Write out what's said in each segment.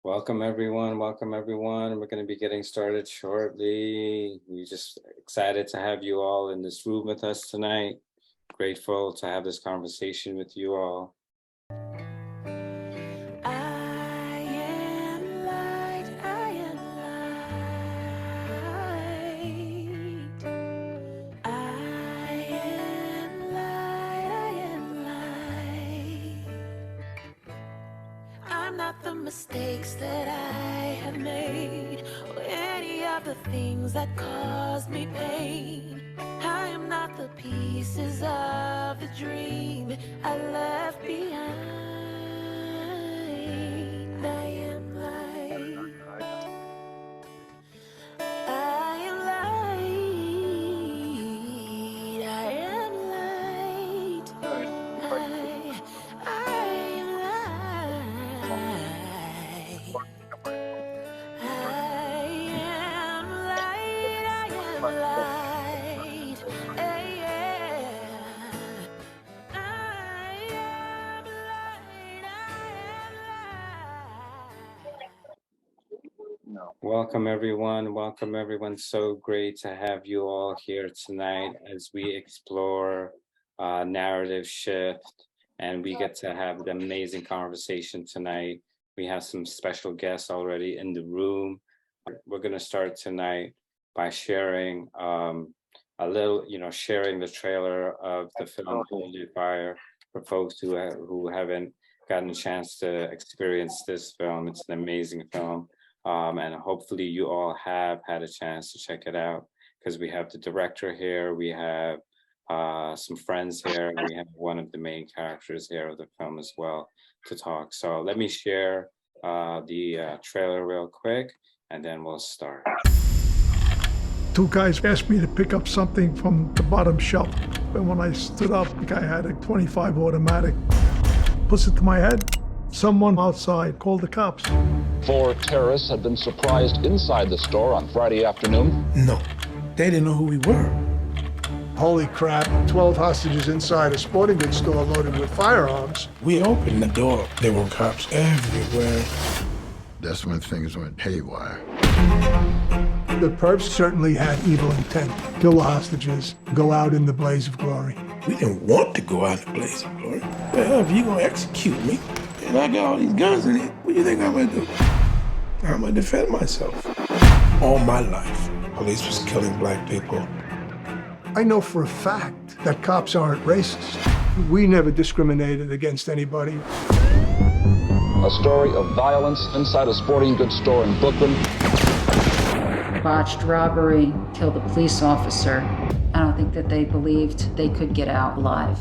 Welcome everyone. Welcome everyone. We're going to be getting started shortly. We're just excited to have you all in this room with us tonight. Grateful to have this conversation with you all. Mistakes that I have made, or any of the things that caused me pain. I am not the pieces of the dream I left behind. I am light. I am light. I am light. Welcome everyone. Welcome everyone. So great to have you all here tonight as we explore narrative shift, and we get to have an amazing conversation tonight. We have some special guests already in the room. We're going to start tonight by sharing a little, sharing the trailer of the film Holy Fire for folks who haven't gotten a chance to experience this film. It's an amazing film. And hopefully you all have had a chance to check it out, because we have the director here, we have some friends here, and we have one of the main characters here of the film as well to talk. So let me share the trailer real quick, and then we'll start. Two guys asked me to pick up something from the bottom shelf. And when I stood up, the guy had a .25 automatic. Puts it to my head. Someone outside called the cops. 4 terrorists had been surprised inside the store on Friday afternoon. No, they didn't know who we were. Holy crap, 12 hostages inside a sporting goods store loaded with firearms. We opened the door. There were cops everywhere. That's when things went haywire. The perps certainly had evil intent. Kill the hostages, go out in the blaze of glory. We didn't want to go out in the blaze of glory. Well, if you're gonna execute me, and I got all these guns in it, what do you think I'm gonna do? I'm gonna defend myself. All my life, police was killing black people. I know for a fact that cops aren't racist. We never discriminated against anybody. A story of violence inside a sporting goods store in Brooklyn. Botched robbery, killed a police officer. I don't think that they believed they could get out alive.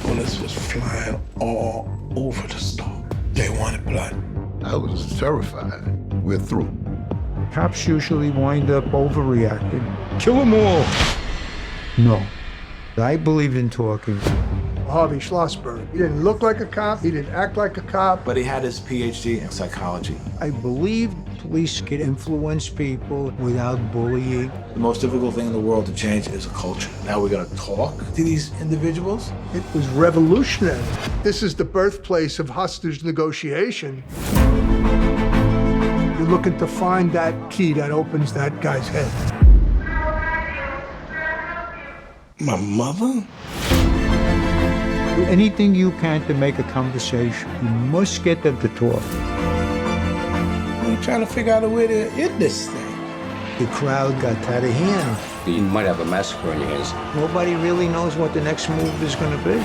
Bullets was flying all over the store. They wanted blood. I was terrified. We're through. Cops usually wind up overreacting. Kill them all. No. I believe in talking. Harvey Schlossberg. He didn't look like a cop. He didn't act like a cop. But he had his PhD in psychology. I believe police can influence people without bullying. The most difficult thing in the world to change is a culture. Now we're going to talk to these individuals. It was revolutionary. This is the birthplace of hostage negotiation. You're looking to find that key that opens that guy's head. My mother? Do anything you can to make a conversation. You must get them to talk. We're trying to figure out a way to end this thing. The crowd got out of hand. You might have a massacre on your hands. Nobody really knows what the next move is going to be.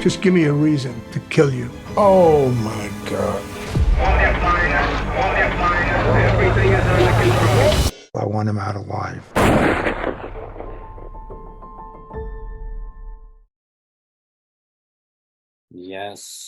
Just give me a reason to kill you. Oh my God. Everything is under control. I want him out alive. Yes.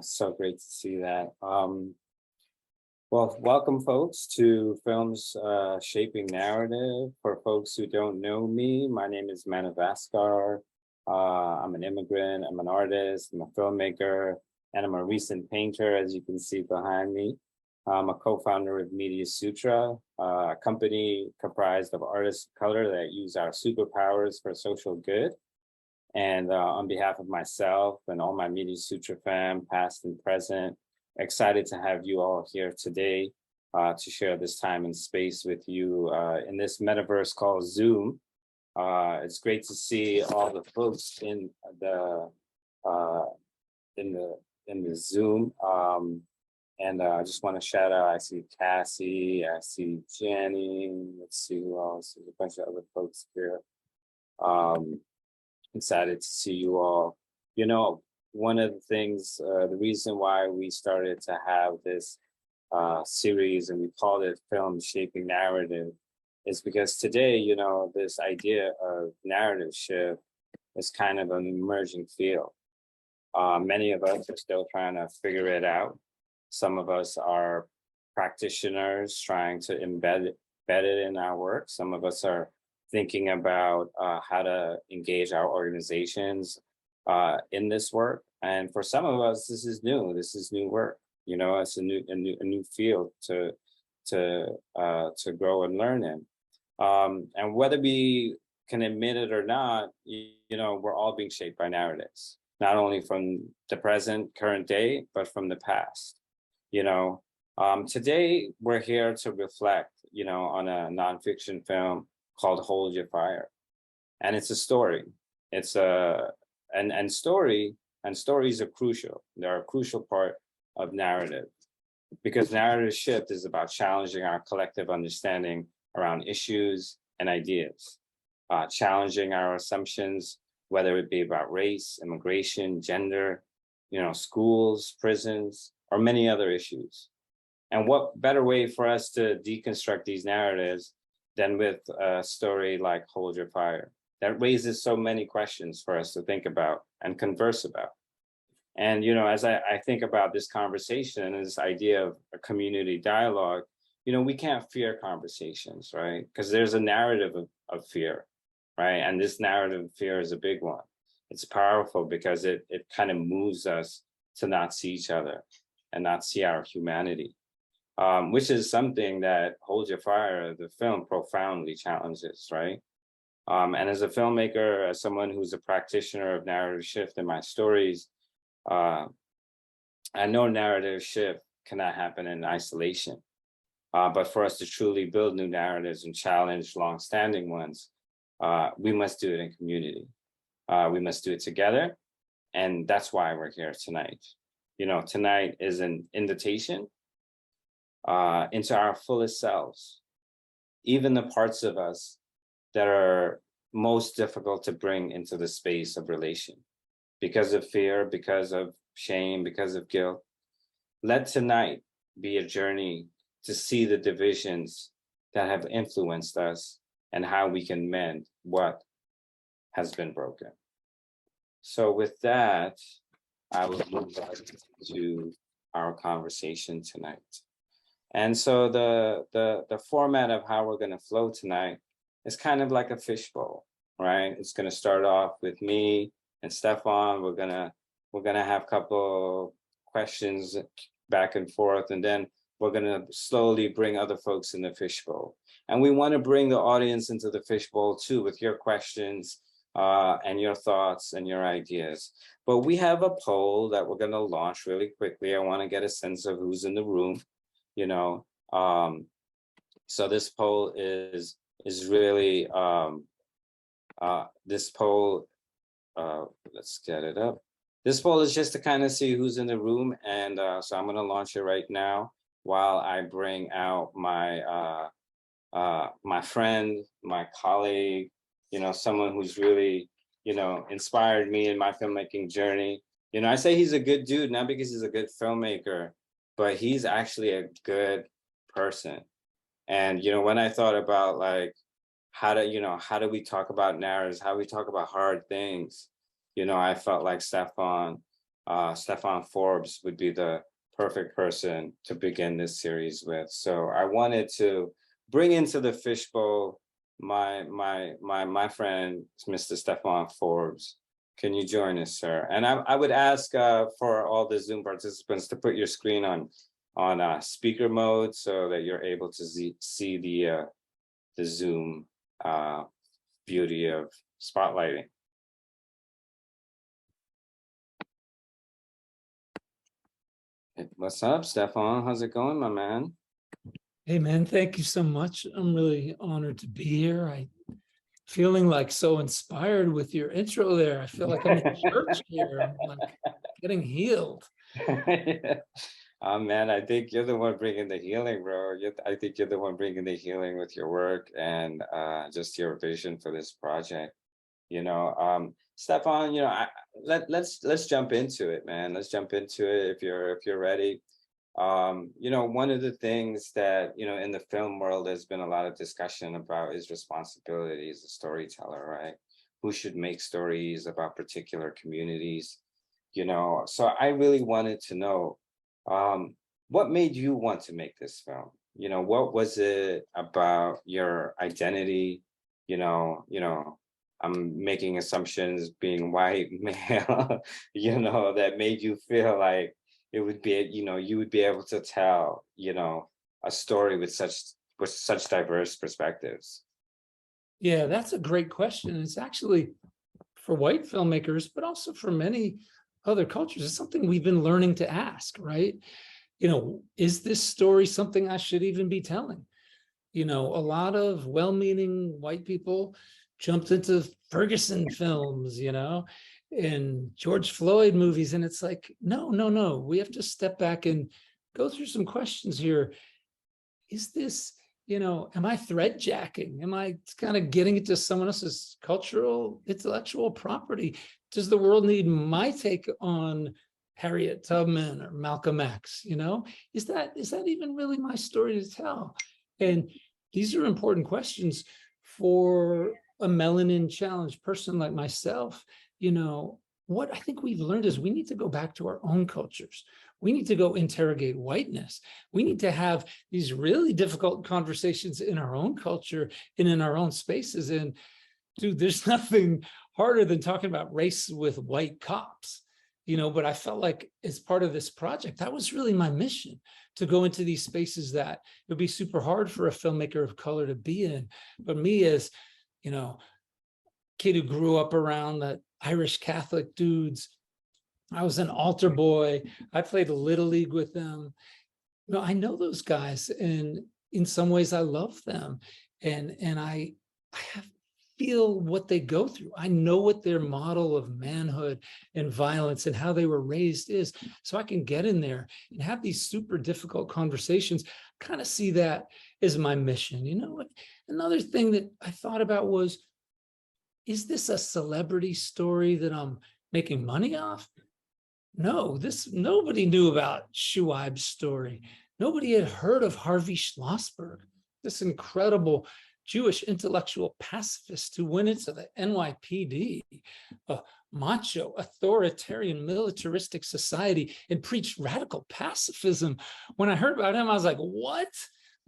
So great to see that. Well, welcome folks to Films Shaping Narrative. For folks who don't know me, my name is Manauvaskar. I'm an immigrant, I'm an artist, I'm a filmmaker, and I'm a recent painter, as you can see behind me. I'm a co-founder of Media Sutra, a company comprised of artists of color that use our superpowers for social good. And on behalf of myself and all my Media Sutra fam, past and present, excited to have you all here today to share this time and space with you in this metaverse called Zoom. It's great to see all the folks in the Zoom. And I just want to shout out, I see Cassie, I see Jenny, let's see who else, there's a bunch of other folks here. Excited to see you all. You know, one of the things, the reason why we started to have this series and we called it Film Shaping Narrative is because today, you know, this idea of narrative shift is kind of an emerging field. Many of us are still trying to figure it out. Some of us are practitioners trying to embed it in our work. Some of us are thinking about how to engage our organizations in this work. And for some of us, this is new. This is new work. You know, it's a new field to grow and learn in. And whether we can admit it or not, you know, we're all being shaped by narratives, not only from the present, current day, but from the past. You know, today we're here to reflect, you know, on a nonfiction film called Hold Your Fire. And it's a story. It's and stories are crucial. They're a crucial part of narrative because narrative shift is about challenging our collective understanding around issues and ideas, challenging our assumptions, whether it be about race, immigration, gender, you know, schools, prisons, or many other issues. And what better way for us to deconstruct these narratives than with a story like Hold Your Fire that raises so many questions for us to think about and converse about. And, you know, as I think about this conversation and this idea of a community dialogue, you know, we can't fear conversations, right? Because there's a narrative of fear, right? And this narrative of fear is a big one. It's powerful because it kind of moves us to not see each other and not see our humanity, which is something that Hold Your Fire, the film, profoundly challenges, right? And as a filmmaker, as someone who's a practitioner of narrative shift in my stories, I know narrative shift cannot happen in isolation. But for us to truly build new narratives and challenge longstanding ones, we must do it in community. We must do it together. And that's why we're here tonight. You know, tonight is an invitation into our fullest selves, even the parts of us that are most difficult to bring into the space of relation because of fear, because of shame, because of guilt. Let tonight be a journey to see the divisions that have influenced us and how we can mend what has been broken. So with that, I will move on to our conversation tonight. And so the format of how we're going to flow tonight is kind of like a fishbowl, right? It's going to start off with me and Stefan. We're gonna have a couple questions back and forth, and then we're gonna slowly bring other folks in the fishbowl. And we want to bring the audience into the fishbowl too with your questions and your thoughts and your ideas. But we have a poll that we're gonna launch really quickly. I want to get a sense of who's in the room, you know. So this poll is really this poll. Let's get it up. This poll is just to kind of see who's in the room, and so I'm going to launch it right now while I bring out my my friend, my colleague, you know, someone who's really, you know, inspired me in my filmmaking journey. You know, I say he's a good dude, not because he's a good filmmaker, but he's actually a good person. And, you know, when I thought about like, how do we talk about narratives, how do we talk about hard things, you know, I felt like Stefan Forbes would be the perfect person to begin this series with. So I wanted to bring into the fishbowl my friend, Mr. Stefan Forbes. Can you join us, sir? And I would ask for all the Zoom participants to put your screen on speaker mode so that you're able to see the Zoom beauty of spotlighting. What's up, Stefan? How's it going, my man? Hey, man, thank you so much. I'm really honored to be here. I feeling like so inspired with your intro there. I feel like I'm in church here. I'm like getting healed. Oh man, I think you're the one bringing the healing, bro. I think you're the one bringing the healing with your work and just your vision for this project. Stefan, let's jump into it, man. Let's jump into it if you're ready. One of the things that, in the film world, there's been a lot of discussion about is responsibility as a storyteller, right? Who should make stories about particular communities? So I really wanted to know, what made you want to make this film? What was it about your identity? I'm making assumptions being white male, that made you feel like it would be, you would be able to tell, a story with such diverse perspectives. Yeah, that's a great question. It's actually for white filmmakers, but also for many other cultures, it's something we've been learning to ask, right? Is this story something I should even be telling? A lot of well-meaning white people jumped into Ferguson films, and George Floyd movies. And it's like, no, we have to step back and go through some questions here. Is this, am I thread jacking? Am I kind of getting into someone else's cultural, intellectual property? Does the world need my take on Harriet Tubman or Malcolm X? Is that even really my story to tell? And these are important questions for a melanin challenged person like myself. What I think we've learned is we need to go back to our own cultures. We need to go interrogate whiteness. We need to have these really difficult conversations in our own culture and in our own spaces. And dude, there's nothing harder than talking about race with white cops, but I felt like as part of this project, that was really my mission, to go into these spaces that it would be super hard for a filmmaker of color to be in. But me as, kid who grew up around the Irish Catholic dudes, I was an altar boy. I played Little League with them. I know those guys, and in some ways I love them. And I feel what they go through. I know what their model of manhood and violence and how they were raised is. So I can get in there and have these super difficult conversations, kind of see that as my mission. Another thing that I thought about was, is this a celebrity story that I'm making money off? No, nobody knew about Shu'aib's story. Nobody had heard of Harvey Schlossberg, this incredible Jewish intellectual pacifist who went into the NYPD, a macho, authoritarian, militaristic society, and preached radical pacifism. When I heard about him, I was like, what?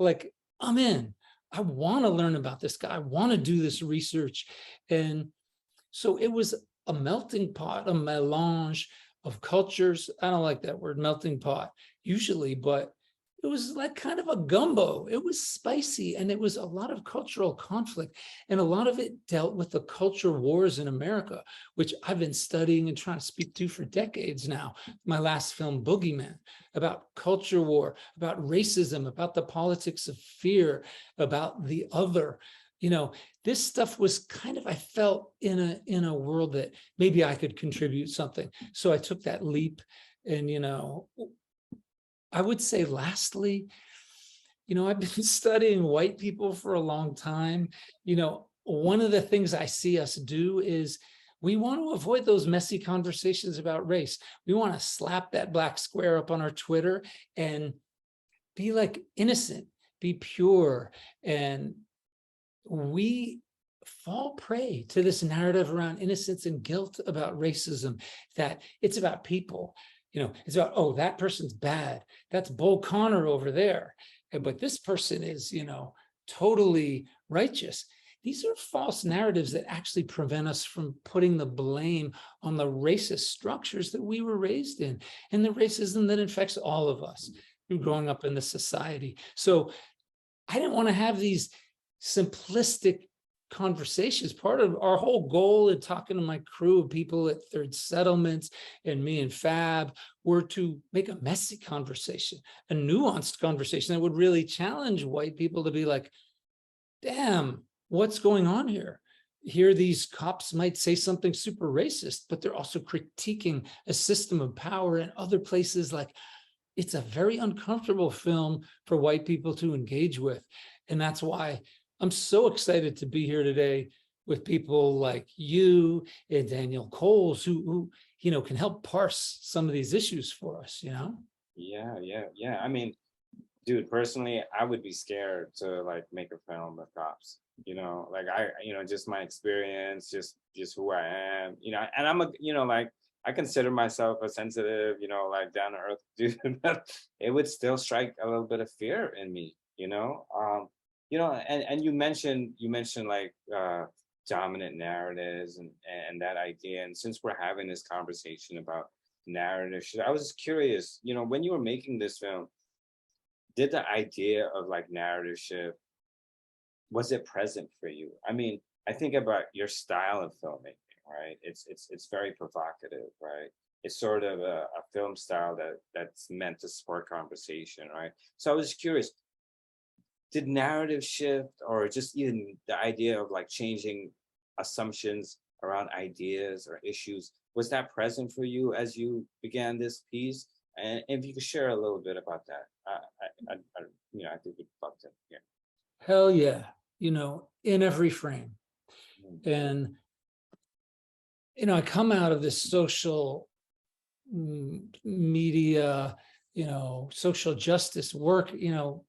Like, I'm in. I want to learn about this guy. I want to do this research. And so it was a melting pot, a melange of cultures. I don't like that word, melting pot, usually, but it was like kind of a gumbo. It was spicy, and it was a lot of cultural conflict. And a lot of it dealt with the culture wars in America, which I've been studying and trying to speak to for decades now. My last film, Boogeyman, about culture war, about racism, about the politics of fear, about the other. This stuff was kind of, I felt in a world that maybe I could contribute something. So I took that leap. And, I would say lastly, I've been studying white people for a long time. One of the things I see us do is we want to avoid those messy conversations about race. We want to slap that black square up on our Twitter and be like innocent, be pure. And we fall prey to this narrative around innocence and guilt about racism, that it's about people. It's about, oh, that person's bad. That's Bull Connor over there. But this person is, totally righteous. These are false narratives that actually prevent us from putting the blame on the racist structures that we were raised in, and the racism that infects all of us through growing up in the society. So I didn't want to have these simplistic conversations. Part of our whole goal in talking to my crew of people at Third Settlements and me and Fab were to make a messy conversation, a nuanced conversation that would really challenge white people to be like, damn, what's going on here? Here, these cops might say something super racist, but they're also critiquing a system of power in other places. Like, it's a very uncomfortable film for white people to engage with. And that's why I'm so excited to be here today with people like you and Daniel Coles, who can help parse some of these issues for us, Yeah. I mean, dude, personally, I would be scared to like make a film with cops. Like just my experience, just who I am, and I'm like, I consider myself a sensitive, like down to earth dude, but it would still strike a little bit of fear in me, and you mentioned like dominant narratives and that idea. And since we're having this conversation about narrative, I was curious, when you were making this film, did the idea of like narrative shift, was it present for you? I mean, I think about your style of filmmaking, right? It's very provocative, right? It's sort of a film style that's meant to spark conversation, right? So I was curious, did narrative shift, or just even the idea of like changing assumptions around ideas or issues, was that present for you as you began this piece? And if you could share a little bit about that, I think we'd love to hear. Hell yeah, in every frame. And, I come out of this social media, social justice work,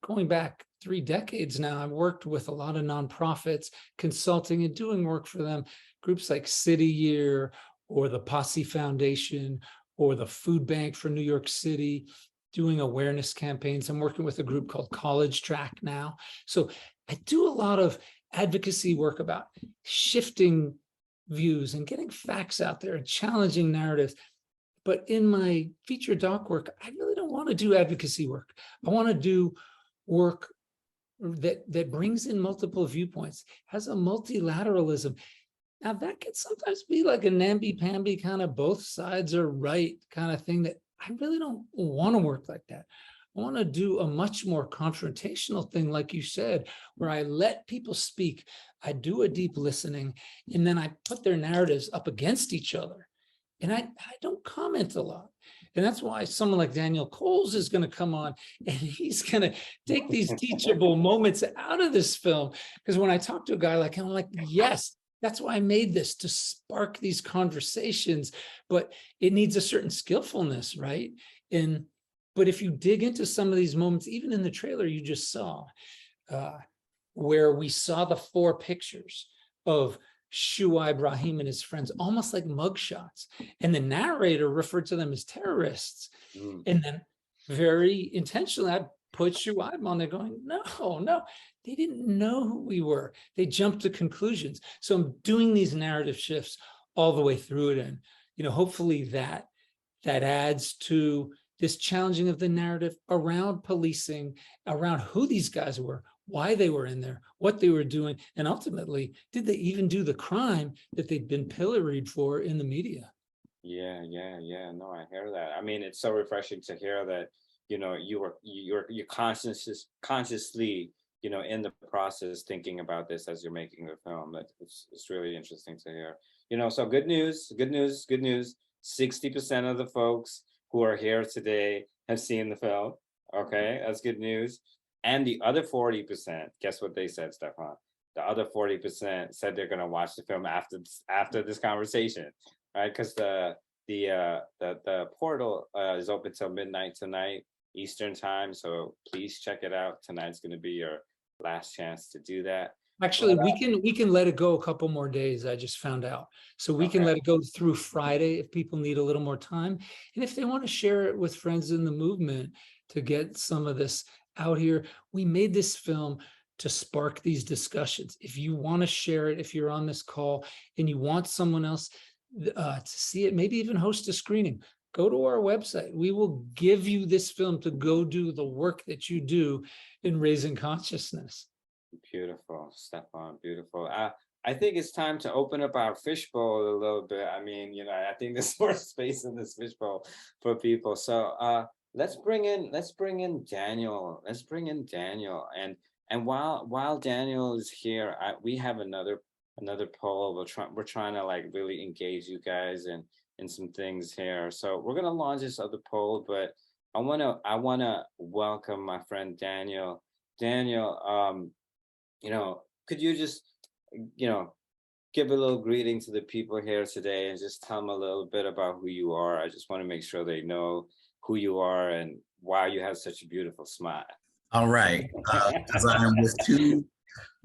going back 3 decades now. I've worked with a lot of nonprofits, consulting and doing work for them, groups like City Year or the Posse Foundation or the Food Bank for New York City, doing awareness campaigns. I'm working with a group called College Track now. So I do a lot of advocacy work about shifting views and getting facts out there and challenging narratives. But in my feature doc work, I really don't want to do advocacy work. I want to do work that brings in multiple viewpoints, has a multilateralism. Now that can sometimes be like a namby-pamby kind of both sides are right kind of thing that I really don't want to work like that. I want to do a much more confrontational thing, like you said, where I let people speak, I do a deep listening, and then I put their narratives up against each other. And I don't comment a lot. And that's why someone like Daniel Coles is going to come on and he's going to take these teachable moments out of this film. Because when I talk to a guy like him, I'm like, yes, that's why I made this, to spark these conversations. But it needs a certain skillfulness, right? But if you dig into some of these moments, even in the trailer you just saw, where we saw the 4 pictures of Shu'aib Abdur-Raheem and his friends, almost like mugshots. And the narrator referred to them as terrorists. And then very intentionally, I put Shu'aib on there going, no, they didn't know who we were. They jumped to conclusions. So I'm doing these narrative shifts all the way through it. And, hopefully that adds to this challenging of the narrative around policing, around who these guys were, why they were in there, what they were doing, and ultimately, did they even do the crime that they'd been pilloried for in the media? Yeah. No, I hear that. I mean, it's so refreshing to hear that, you're consciously, in the process thinking about this as you're making the film. That it's really interesting to hear. So good news. 60% of the folks who are here today have seen the film. Okay, that's good news. And the other 40%, guess what they said, Stefan? The other 40% said they're going to watch the film after this conversation, right? Because the portal is open till midnight tonight, Eastern time. So please check it out. Tonight's going to be your last chance to do that. Actually, we can let it go a couple more days. I just found out. So we can let it go through Friday if people need a little more time. And if they want to share it with friends in the movement to get some of this out here, we made this film to spark these discussions. If you want to share it, if you're on this call and you want someone else to see it, maybe even host a screening, go to our website. We will give you this film to go do the work that you do in raising consciousness. Beautiful, Stefan, beautiful. I think it's time to open up our fishbowl a little bit. I mean, I think there's more space in this fishbowl for people. So let's bring in Daniel. Let's bring in Daniel. And while Daniel is here, we have another poll. We're trying to like really engage you guys in some things here. So we're gonna launch this other poll, but I wanna welcome my friend Daniel. Daniel, could you just give a little greeting to the people here today and just tell them a little bit about who you are? I just want to make sure they know who you are and why you have such a beautiful smile. All right. As I am with two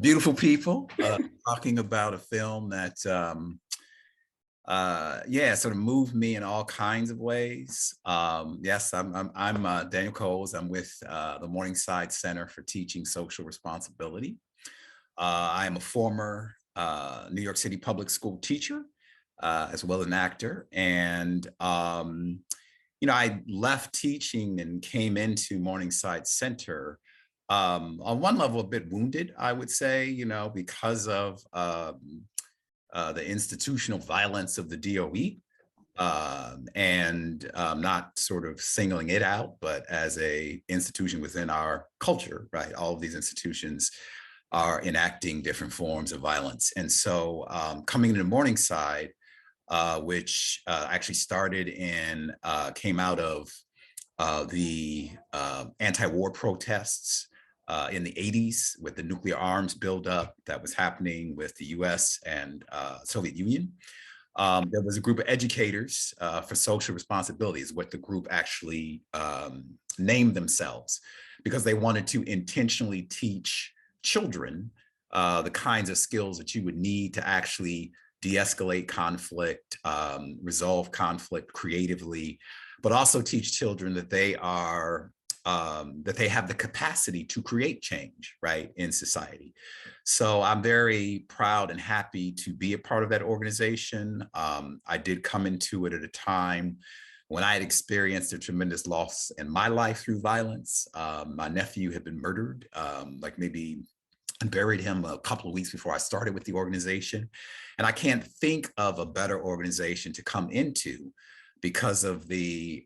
beautiful people talking about a film that, sort of moved me in all kinds of ways. Yes, I'm Daniel Coles. I'm with the Morningside Center for Teaching Social Responsibility. I am a former New York City public school teacher, as well as an actor. And, I left teaching and came into Morningside Center on one level a bit wounded, I would say, because of the institutional violence of the DOE. And not sort of singling it out, but as a institution within our culture, right? All of these institutions are enacting different forms of violence. And so coming into Morningside, which actually started came out of the anti-war protests in the 80s with the nuclear arms buildup that was happening with the US and Soviet Union. There was a group of educators for social responsibility is what the group actually named themselves, because they wanted to intentionally teach children the kinds of skills that you would need to actually de-escalate conflict, resolve conflict creatively, but also teach children that they are that they have the capacity to create change, right, in society. So I'm very proud and happy to be a part of that organization. I did come into it at a time when I had experienced a tremendous loss in my life through violence. My nephew had been murdered, and buried him a couple of weeks before I started with the organization. And I can't think of a better organization to come into because of the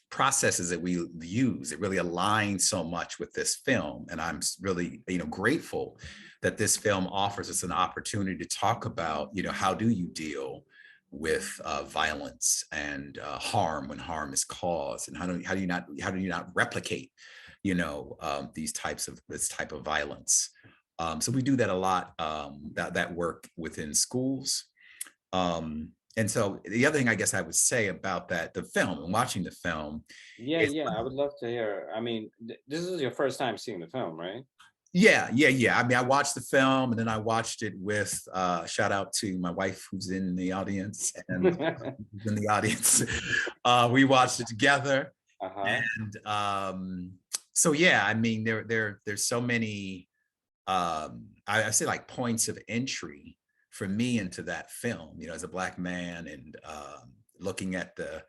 processes that we use. It really aligns so much with this film. And I'm really, grateful that this film offers us an opportunity to talk about, how do you deal with violence and harm when harm is caused, and how do you not replicate this type of violence. So we do that a lot, that work within schools. And so the other thing I guess I would say about the film and watching the film. Yeah, I would love to hear. I mean, this is your first time seeing the film, right? Yeah. I mean, I watched the film and then I watched it with, shout out to my wife who's in the audience and who's in the audience. We watched it together. And so, yeah, I mean, there's so many, I say like points of entry for me into that film, as a Black man, and looking at the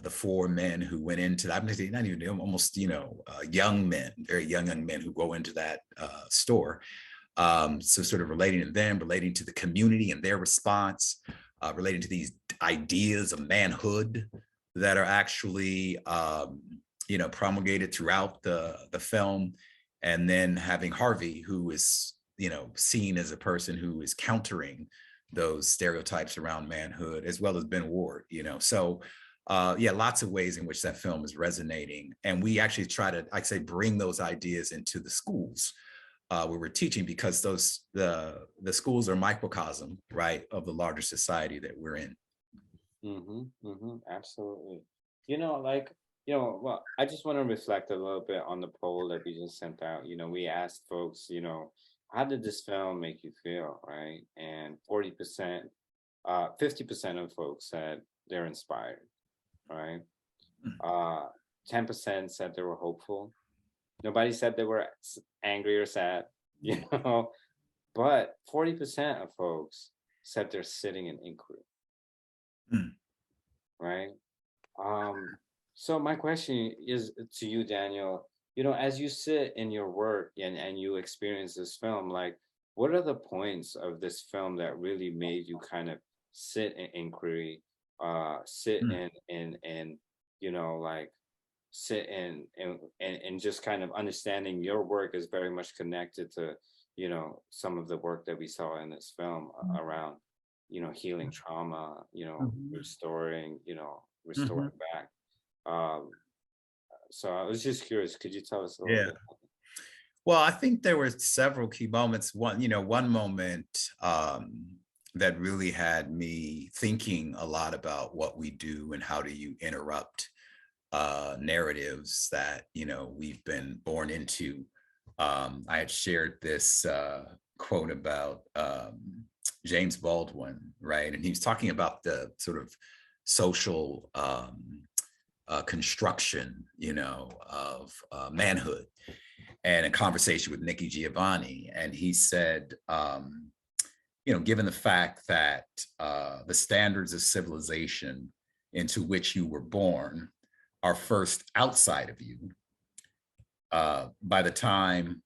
four men who went into that, not even almost, young men, very young men who go into that store. So sort of relating to them, relating to the community and their response, relating to these ideas of manhood that are actually, promulgated throughout the film. And then having Harvey, who is, seen as a person who is countering those stereotypes around manhood, as well as Ben Ward, So lots of ways in which that film is resonating. And we actually try to, like I say, bring those ideas into the schools where we're teaching, because the schools are microcosm, right, of the larger society that we're in. Absolutely. Well, I just want to reflect a little bit on the poll that we just sent out. We asked folks, how did this film make you feel, right? And 50% of folks said they're inspired, right? 10% said they were hopeful. Nobody said they were angry or sad, but 40% of folks said they're sitting in inquiry, right? So my question is to you, Daniel, as you sit in your work and you experience this film, like, what are the points of this film that really made you kind of sit in inquiry, sit in you know, like sit in just kind of understanding your work is very much connected to, you know, some of the work that we saw in this film around, you know, healing trauma, you know, restoring, you know, restoring back. So I was just curious, could you tell us a little bit? Well, I think there were several key moments. One moment that really had me thinking a lot about what we do and how do you interrupt narratives that, you know, we've been born into. I had shared this quote about James Baldwin, right? And he was talking about the sort of social construction, you know, of manhood, and a conversation with Nikki Giovanni. And he said, you know, given the fact that the standards of civilization into which you were born are first outside of you, by the time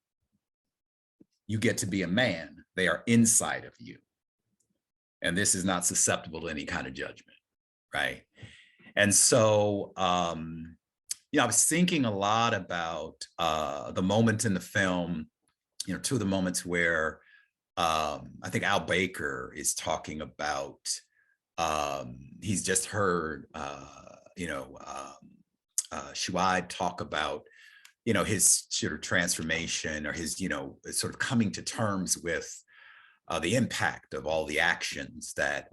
you get to be a man, they are inside of you. And this is not susceptible to any kind of judgment, right? And so, you know, I was thinking a lot about the moment in the film, you know, two of the moments where I think Al Baker is talking about, he's just heard, you know, Shu'aib talk about, you know, his sort of transformation, or his, you know, sort of coming to terms with the impact of all the actions that,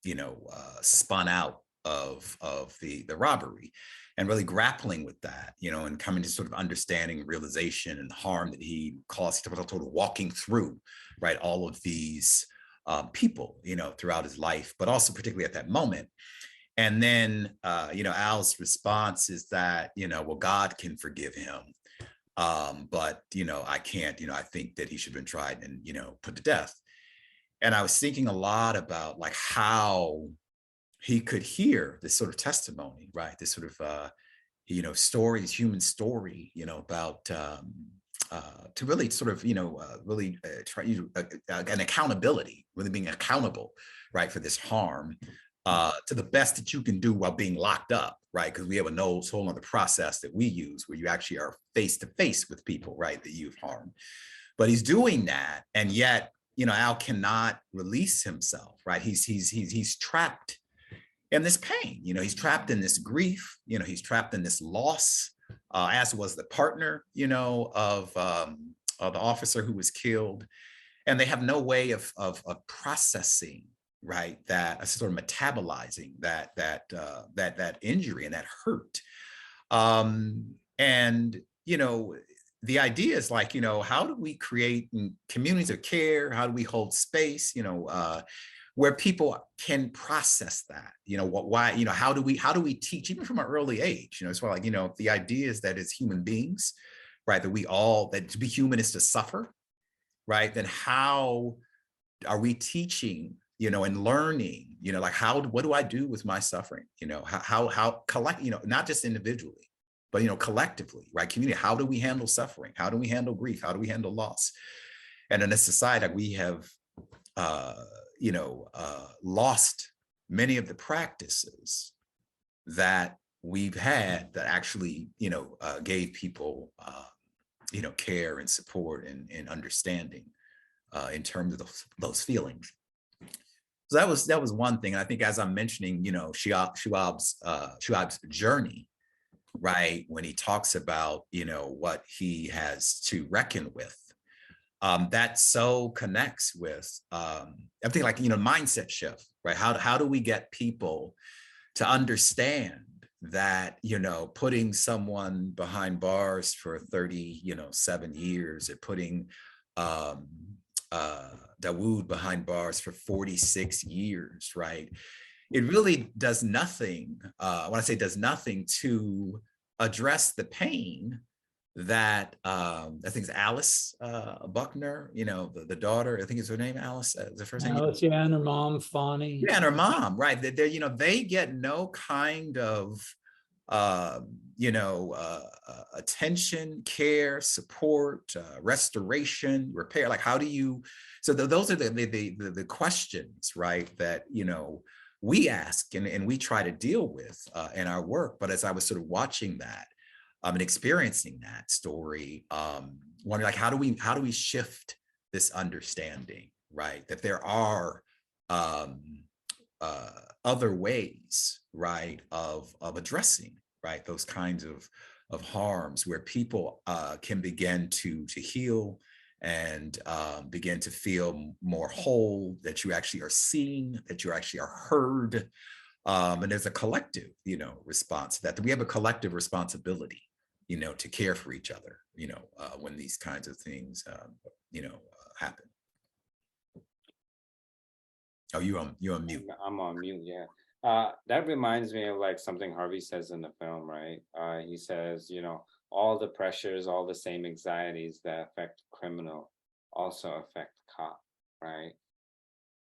you know, spun out of the robbery, and really grappling with that, you know, and coming to sort of understanding, realization, and the harm that he caused, sort of walking through, right, all of these people, you know, throughout his life, but also particularly at that moment. And then, you know, Al's response is that, you know, well, God can forgive him, but, you know, I can't, you know, I think that he should have been tried and, you know, put to death. And I was thinking a lot about like how he could hear this sort of testimony, right? This sort of, you know, story, this human story, you know, about to really sort of, you know, really try an accountability, really being accountable, right, for this harm, to the best that you can do while being locked up, right? Because we have a whole other process that we use where you actually are face to face with people, right, that you've harmed. But he's doing that, and yet, you know, Al cannot release himself, right? He's trapped in this pain, you know, he's trapped in this grief, you know, he's trapped in this loss, as was the partner, you know, of the officer who was killed. And they have no way of processing, right, that sort of metabolizing that injury and that hurt. And, you know, the idea is like, you know, how do we create communities of care? How do we hold space, you know, where people can process that, you know, why, you know, how do we teach even from an early age, you know, it's like, you know, the idea is that as human beings, right, that to be human is to suffer, right? Then how are we teaching, you know, and learning, you know, like what do I do with my suffering? You know, how collect, you know, not just individually, but, you know, collectively, right? Community, how do we handle suffering? How do we handle grief? How do we handle loss? And in a society, we have, you know, lost many of the practices that we've had that actually, you know, gave people, you know, care and support and understanding in terms of those feelings. So that was one thing. And I think, as I'm mentioning, you know, Shu'aib's journey, right, when he talks about, you know, what he has to reckon with, that so connects with everything, like, you know, mindset shift, right? How do we get people to understand that, you know, putting someone behind bars for 7 years, or putting Dawood behind bars for 46 years, right? It really does nothing, when I say does nothing, to address the pain that I think it's Alice Buckner, you know, the daughter, I think is her name, Alice, the first name. Alice, yeah, and her mom, Fani. Yeah, and her mom, right? They're, you know, they get no kind of attention, care, support, restoration, repair. Like, how do you? So those are the questions, right? That we ask and we try to deal with in our work. But as I was sort of watching that and experiencing that story, wondering like, how do we shift this understanding, right? That there are other ways, right, of addressing, right, those kinds of harms, where people can begin to heal and begin to feel more whole, that you actually are seen, that you actually are heard. And there's a collective, response to that we have a collective responsibility, to care for each other, when these kinds of things, happen. Oh, you're on mute. I'm on mute, yeah. That reminds me of like something Harvey says in the film, right? He says, all the pressures, all the same anxieties that affect criminal also affect cop, right?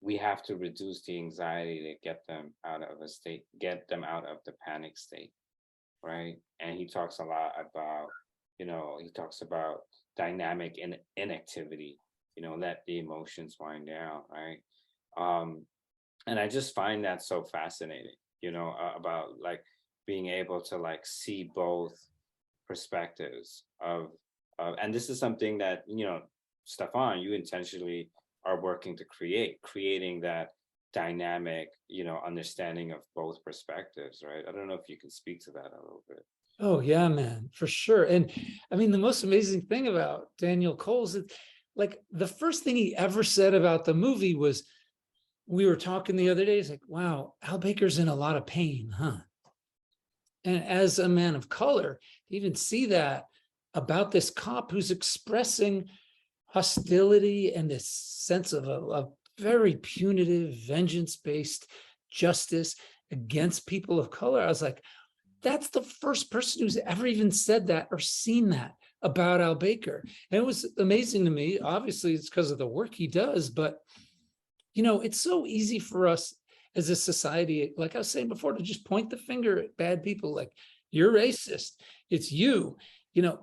We have to reduce the anxiety to get them out of a state, get them out of the panic state, right? And he talks a lot about, he talks about dynamic inactivity, let the emotions wind down, right? And I just find that so fascinating, about like being able to like see both perspectives of and this is something that, Stefan, you intentionally are working to creating that dynamic, understanding of both perspectives, right? I don't know if you can speak to that a little bit. Oh yeah, man, for sure. And I mean, the most amazing thing about Daniel Coles is like the first thing he ever said about the movie was, we were talking the other day, he's like, wow, Al Baker's in a lot of pain, huh? And as a man of color, to even see that about this cop who's expressing hostility and this sense of a very punitive, vengeance-based justice against people of color, I was like, that's the first person who's ever even said that or seen that about Al Baker. And it was amazing to me. Obviously, it's because of the work he does, but it's so easy for us as a society, like I was saying before, to just point the finger at bad people, like, you're racist, it's you.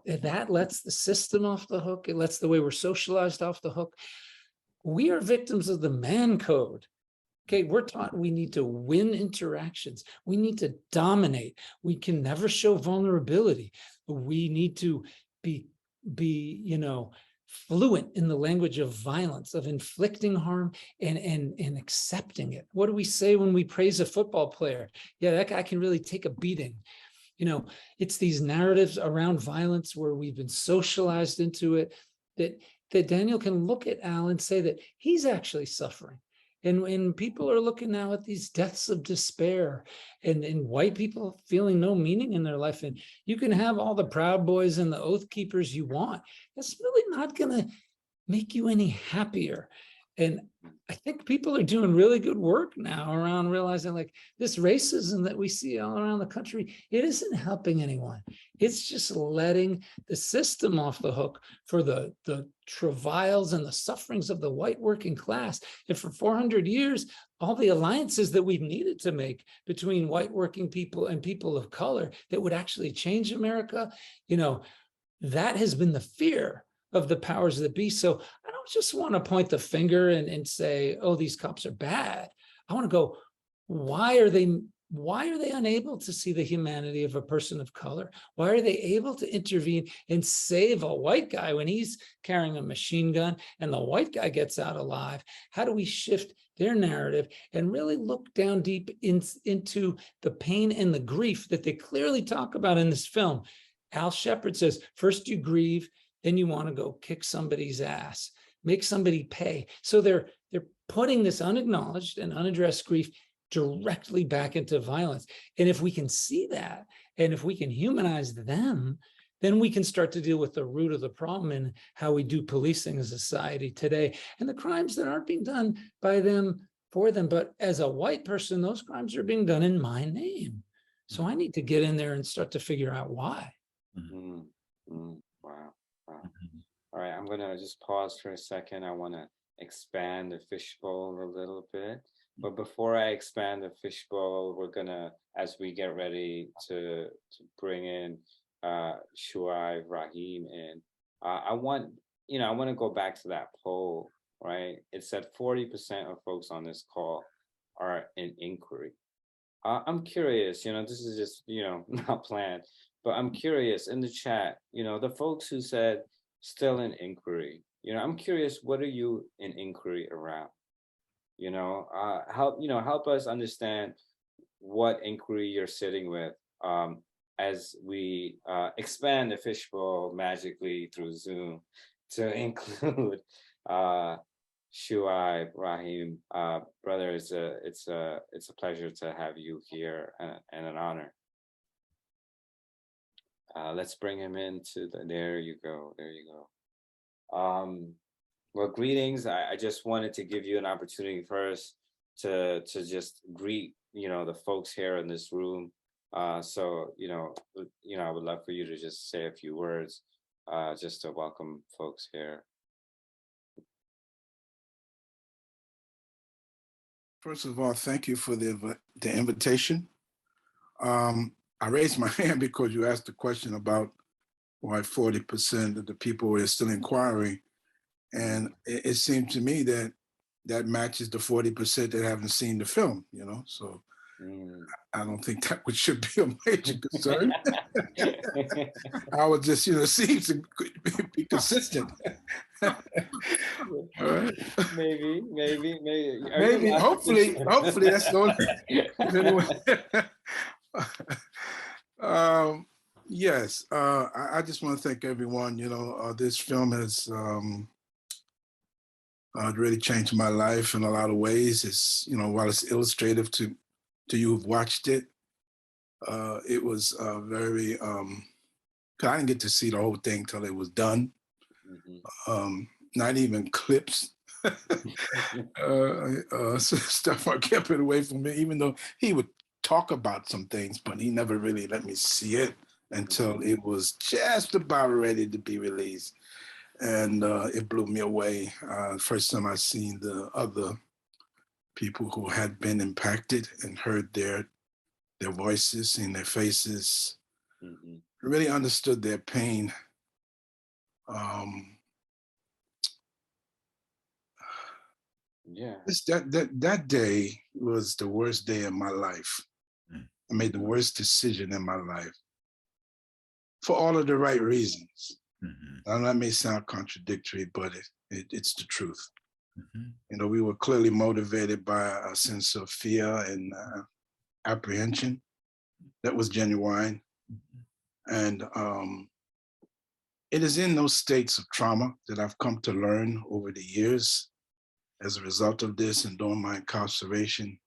That lets the system off the hook. It lets the way we're socialized off the hook. We are victims of the man code. Okay, we're taught we need to win interactions. We need to dominate. We can never show vulnerability. We need to be fluent in the language of violence, of inflicting harm and accepting it. What do we say when we praise a football player? Yeah, that guy can really take a beating. It's these narratives around violence where we've been socialized into it, that Daniel can look at Al and say that he's actually suffering. And people are looking now at these deaths of despair and white people feeling no meaning in their life. And you can have all the Proud Boys and the Oath Keepers you want. That's really not going to make you any happier. And I think people are doing really good work now around realizing like this racism that we see all around the country, it isn't helping anyone. It's just letting the system off the hook for the travails and the sufferings of the white working class. And for 400 years, all the alliances that we've needed to make between white working people and people of color that would actually change America, that has been the fear of the powers that be. So I don't just want to point the finger and say, oh, these cops are bad. I want to go, why are they unable to see the humanity of a person of color? Why are they able to intervene and save a white guy when he's carrying a machine gun and the white guy gets out alive? How do we shift their narrative and really look down deep into the pain and the grief that they clearly talk about in this film? Al Shepard says, first you grieve, then you want to go kick somebody's ass, make somebody pay. So they're putting this unacknowledged and unaddressed grief directly back into violence. And if we can see that, and if we can humanize them, then we can start to deal with the root of the problem and how we do policing as a society today. And the crimes that aren't being done by them, for them, but as a white person, those crimes are being done in my name. So I need to get in there and start to figure out why. Mm-hmm. Mm-hmm. Wow. All right, I'm gonna just pause for a second. I want to expand the fishbowl a little bit. But before I expand the fishbowl, we're gonna, as we get ready to bring in Shu'aib Abdur-Raheem in, I want, I want to go back to that poll, right? It said 40% of folks on this call are in inquiry. I'm curious, this is just, not planned, but I'm curious in the chat, the folks who said still in inquiry, I'm curious, what are you in inquiry around? Help us understand what inquiry you're sitting with as we expand the fishbowl magically through Zoom to include Shu'aib Abdur-Raheem. Brother, it's a pleasure to have you here and an honor. Let's bring him into there you go. Well, greetings. I just wanted to give you an opportunity first to just greet, the folks here in this room. So, I would love for you to just say a few words, just to welcome folks here. First of all, thank you for the invitation. I raised my hand because you asked the question about why 40% of the people were still inquiring. And it seemed to me that matches the 40% that haven't seen the film, so I don't think that should be a major concern. I would just, seem to be consistent. All right. Maybe. Maybe, hopefully that's the only. Yes, I just want to thank everyone. This film has really changed my life in a lot of ways. It's, while it's illustrative to you who've watched it, it was very, 'cause I didn't get to see the whole thing till it was done. Not even clips. Stefan kept it away from me, even though he would talk about some things, but he never really let me see it until it was just about ready to be released. And it blew me away. First time I seen the other people who had been impacted and heard their voices, seen their faces, really understood their pain. Yeah. That day was the worst day of my life. I made the worst decision in my life for all of the right reasons. And that may sound contradictory, but it's the truth. We were clearly motivated by a sense of fear and apprehension that was genuine. And it is in those states of trauma that I've come to learn over the years as a result of this and during my incarceration,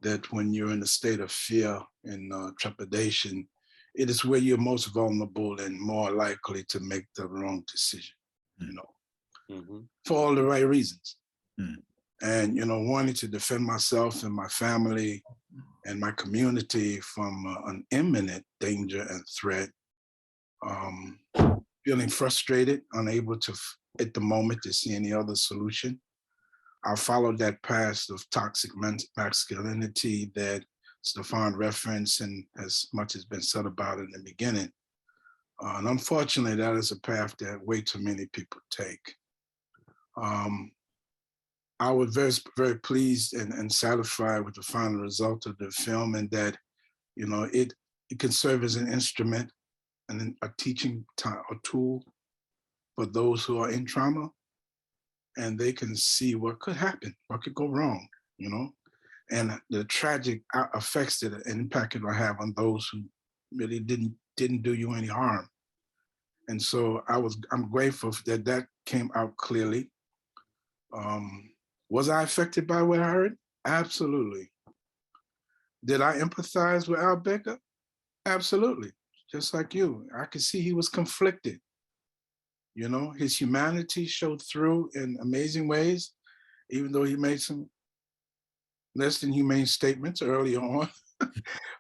that when you're in a state of fear and trepidation, it is where you're most vulnerable and more likely to make the wrong decision, for all the right reasons. And, wanting to defend myself and my family and my community from an imminent danger and threat, feeling frustrated, unable to, at the moment, to see any other solution. I followed that path of toxic masculinity that Stefan referenced and as much has been said about in the beginning. And unfortunately, that is a path that way too many people take. I was very, very pleased and satisfied with the final result of the film, and that, it can serve as an instrument and a teaching a tool for those who are in trauma, and they can see what could happen, what could go wrong, and the tragic effects that an impact it will have on those who really didn't do you any harm. And so I'm grateful that came out clearly. Was I affected by what I heard? Absolutely. Did I empathize with Al Baker? Absolutely. Just like you. I could see he was conflicted. His humanity showed through in amazing ways, even though he made some less than humane statements early on.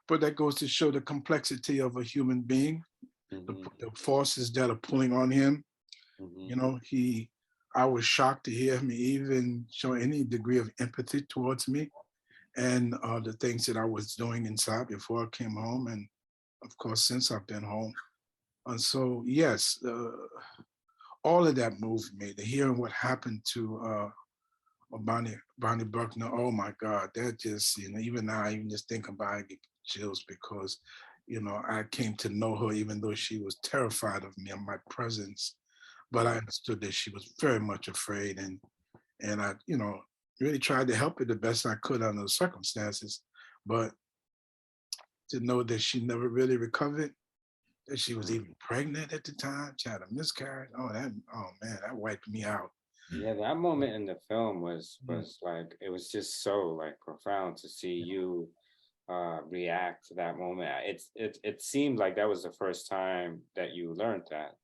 But that goes to show the complexity of a human being, the forces that are pulling on him. I was shocked to hear him even show any degree of empathy towards me. and the things that I was doing inside before I came home, and of course since I've been home. And so yes, all of that moved me. To hearing what happened to Bonnie Buckner, oh my God, that just, even now, I even just think about it, I get chills, because, I came to know her even though she was terrified of me and my presence, but I understood that she was very much afraid, and I, really tried to help her the best I could under the circumstances, but to know that she never really recovered, that she was even pregnant at the time, she had a miscarriage. Oh man, that wiped me out. Yeah, that moment in the film was like, it was just so like profound to see you react to that moment. It seemed like that was the first time that you learned that.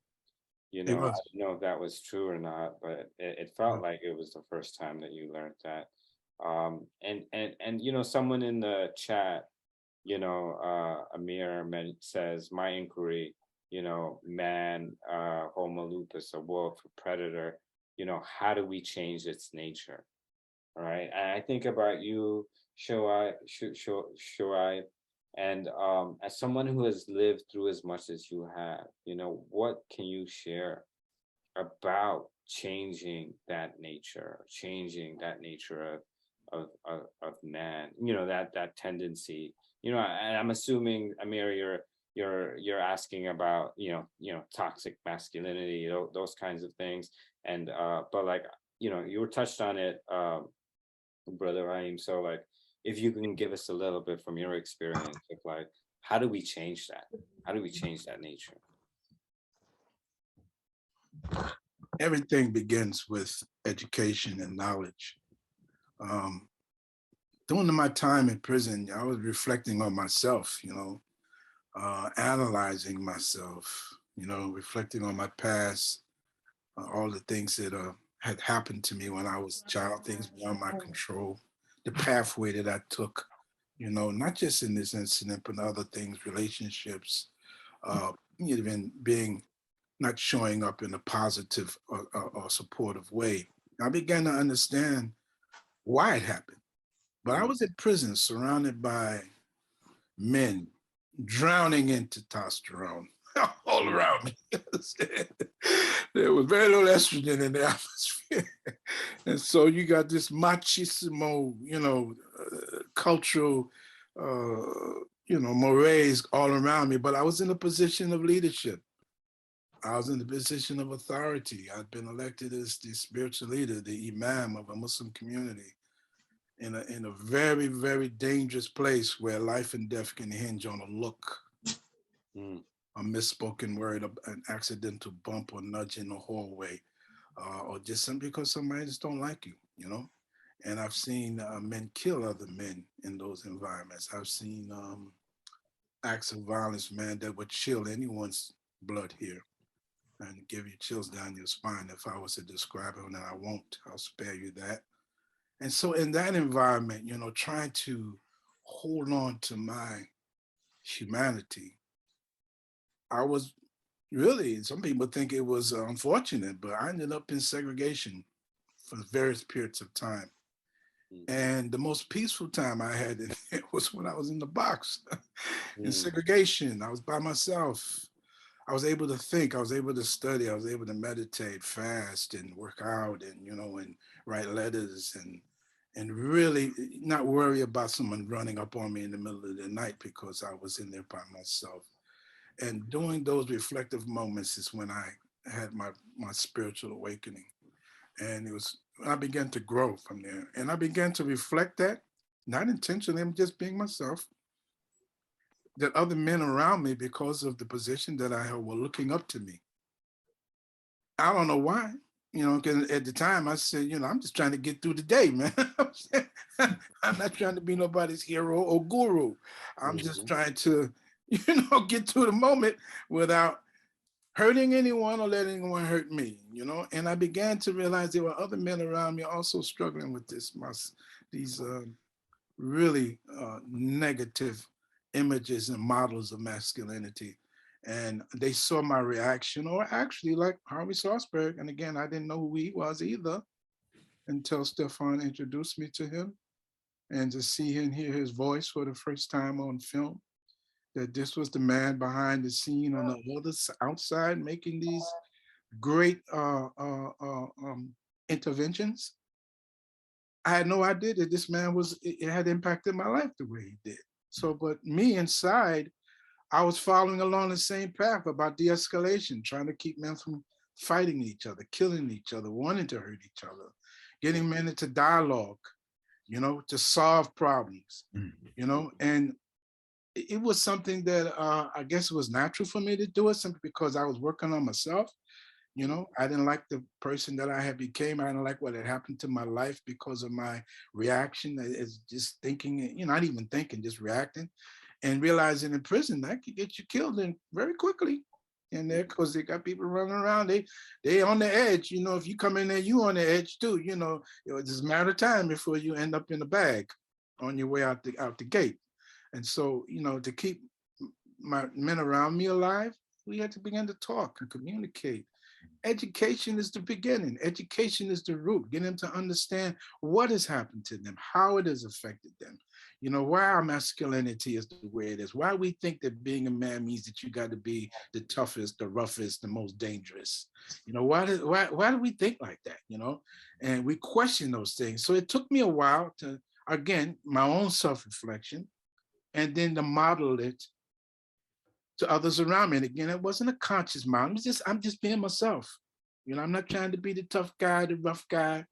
I don't know if that was true or not, but it felt like it was the first time that you learned that. And someone in the chat, Amir says, my inquiry, man, Homo lupus, a wolf, a predator, how do we change its nature? All right. And I think about you, Shu'aib, and as someone who has lived through as much as you have, what can you share about changing that nature of man, that tendency, and I'm assuming, Amir, you're asking about, toxic masculinity, those kinds of things. And but like, you were touched on it, Brother Raheem. So like, if you can give us a little bit from your experience of like, how do we change that? How do we change that nature? Everything begins with education and knowledge. During my time in prison, I was reflecting on myself, analyzing myself, reflecting on my past, all the things that had happened to me when I was a child, things beyond my control, the pathway that I took, not just in this incident, but other things, relationships, even being not showing up in a positive or supportive way. I began to understand why it happened. But I was in prison surrounded by men drowning in testosterone all around me. There was very little estrogen in the atmosphere. And so you got this machismo, cultural, mores all around me. But I was in a position of leadership. I was in the position of authority. I'd been elected as the spiritual leader, the imam of a Muslim community, in a very, very dangerous place where life and death can hinge on a look, a misspoken word, an accidental bump or nudge in the hallway, or just simply because somebody just don't like you, And I've seen men kill other men in those environments. I've seen acts of violence, man, that would chill anyone's blood here and give you chills down your spine. If I was to describe it, and I won't, I'll spare you that. And so in that environment, trying to hold on to my humanity, I was really, some people think it was unfortunate, but I ended up in segregation for various periods of time. And the most peaceful time I had in it was when I was in the box in segregation. I was by myself. I was able to think, I was able to study, I was able to meditate, fast, and work out, and and write letters, and really not worry about someone running up on me in the middle of the night because I was in there by myself. And during those reflective moments is when I had my spiritual awakening. And it was, I began to grow from there. And I began to reflect that, not intentionally, I'm just being myself, that other men around me, because of the position that I held, were looking up to me. I don't know why, because at the time I said, I'm just trying to get through the day, man. I'm not trying to be nobody's hero or guru. I'm just trying to, get through the moment without hurting anyone or letting anyone hurt me, And I began to realize there were other men around me also struggling with these really negative images and models of masculinity. And they saw my reaction, or actually like Harvey Salzberg. And again, I didn't know who he was either until Stefan introduced me to him. and to see and hear his voice for the first time on film, that this was the man behind the scene on the other outside making these great interventions. I had no idea that this man it had impacted my life the way he did. So, but me inside, I was following along the same path about de-escalation, trying to keep men from fighting each other, killing each other, wanting to hurt each other, getting men into dialogue, to solve problems, and it was something that I guess it was natural for me to do it simply because I was working on myself. I didn't like the person that I had became. I didn't like what had happened to my life because of my reaction. It's just thinking, not even thinking, just reacting, and realizing in prison that could get you killed in very quickly in there because they got people running around. They on the edge. If you come in there, you on the edge too. It's just a matter of time before you end up in a bag on your way out the gate. And so, to keep my men around me alive, we had to begin to talk and communicate. Education is the beginning. Education is the root. Get them to understand what has happened to them, how it has affected them. Why our masculinity is the way it is. Why we think that being a man means that you got to be the toughest, the roughest, the most dangerous. Why do we think like that? And we question those things. So it took me a while to, again, my own self-reflection, and then to model it to others around me. And again, it wasn't a conscious mind. I'm just being myself. I'm not trying to be the tough guy, the rough guy,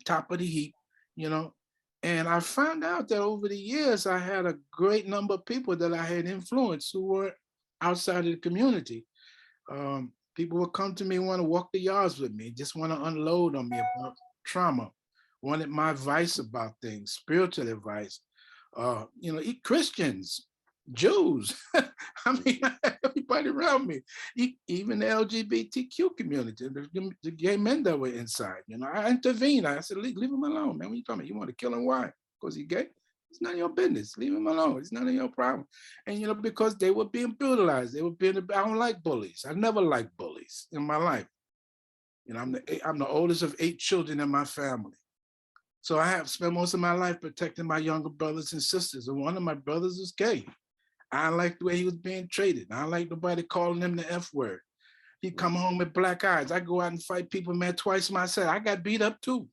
top of the heap, And I found out that over the years, I had a great number of people that I had influenced who were outside of the community. People would come to me, want to walk the yards with me, just want to unload on me about trauma, wanted my advice about things, spiritual advice. Christians, Jews, everybody around me, even the LGBTQ community, the gay men that were inside. I intervened. I said, leave him alone, man. What are you talking about? You want to kill him? Why? Because he's gay? It's none of your business. Leave him alone. It's none of your problem. And, because they were being brutalized. I don't like bullies. I never liked bullies in my life. I'm the oldest of 8 children in my family. So I have spent most of my life protecting my younger brothers and sisters. And one of my brothers was gay. I liked the way he was being treated. I like nobody calling him the F word. He come home with black eyes. I go out and fight people, man, twice myself. I got beat up too.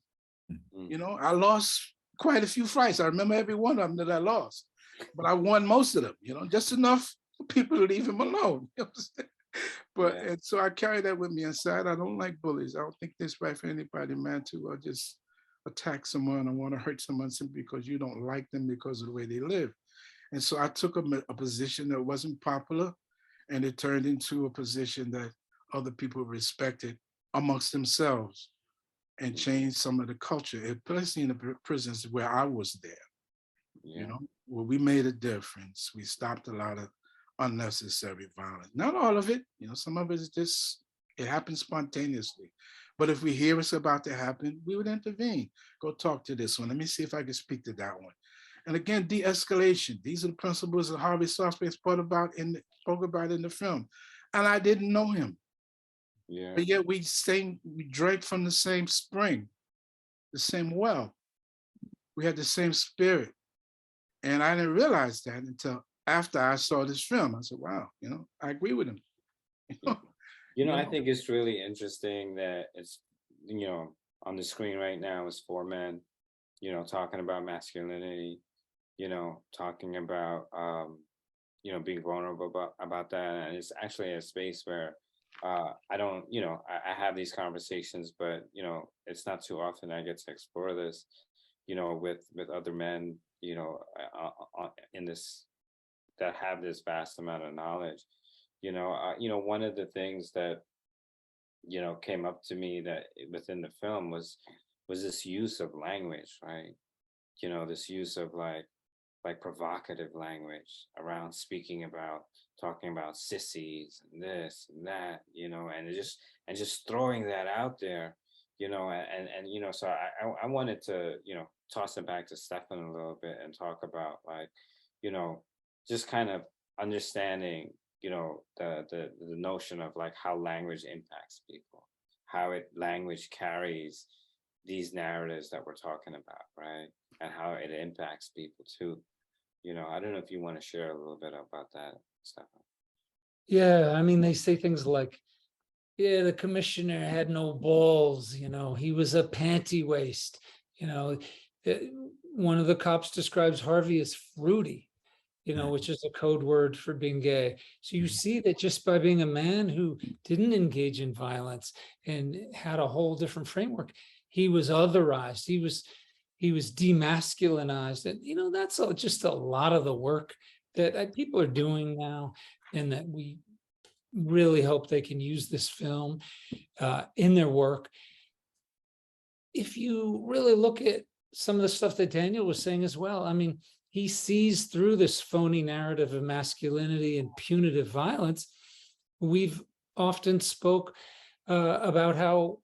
I lost quite a few fights. I remember every one of them that I lost, but I won most of them, just enough for people to leave him alone. But and so I carry that with me inside. I don't like bullies. I don't think it's right for anybody, man, to just attack someone or want to hurt someone simply because you don't like them because of the way they live. And so I took a position that wasn't popular, and it turned into a position that other people respected amongst themselves, and changed some of the culture, especially in the prisons where I was there, where we made a difference. We stopped a lot of unnecessary violence. Not all of it, some of it is just, it happens spontaneously. But if we hear it's about to happen, we would intervene. Go talk to this one. Let me see if I can speak to that one. And again, de-escalation. These are the principles that Harvey Saltzman spoke about in the film. And I didn't know him. Yeah. But yet we drank from the same spring, the same well. We had the same spirit. And I didn't realize that until after I saw this film. I said, wow, I agree with him. I think it's really interesting that it's, on the screen right now is 4 men, talking about masculinity, talking about, being vulnerable about that. And it's actually a space where I don't, I have these conversations, but, it's not too often I get to explore this, with other men, in this, that have this vast amount of knowledge. One of the things that, came up to me that within the film was this use of language, right? This use of like provocative language around talking about sissies and this and that, and just throwing that out there, so I wanted to, toss it back to Stefan a little bit and talk about just kind of understanding, the notion of like how language impacts people, how language carries these narratives that we're talking about, right? and how it impacts people too. I don't know if you want to share a little bit about that, Stefan. Yeah, I mean, they say things like, yeah, the commissioner had no balls, he was a panty waist. One of the cops describes Harvey as fruity, which is a code word for being gay. So you see that just by being a man who didn't engage in violence and had a whole different framework, he was otherized. He was demasculinized. And, that's just a lot of the work that people are doing now, and that we really hope they can use this film in their work. If you really look at some of the stuff that Daniel was saying as well, I mean, he sees through this phony narrative of masculinity and punitive violence. We've often spoke about how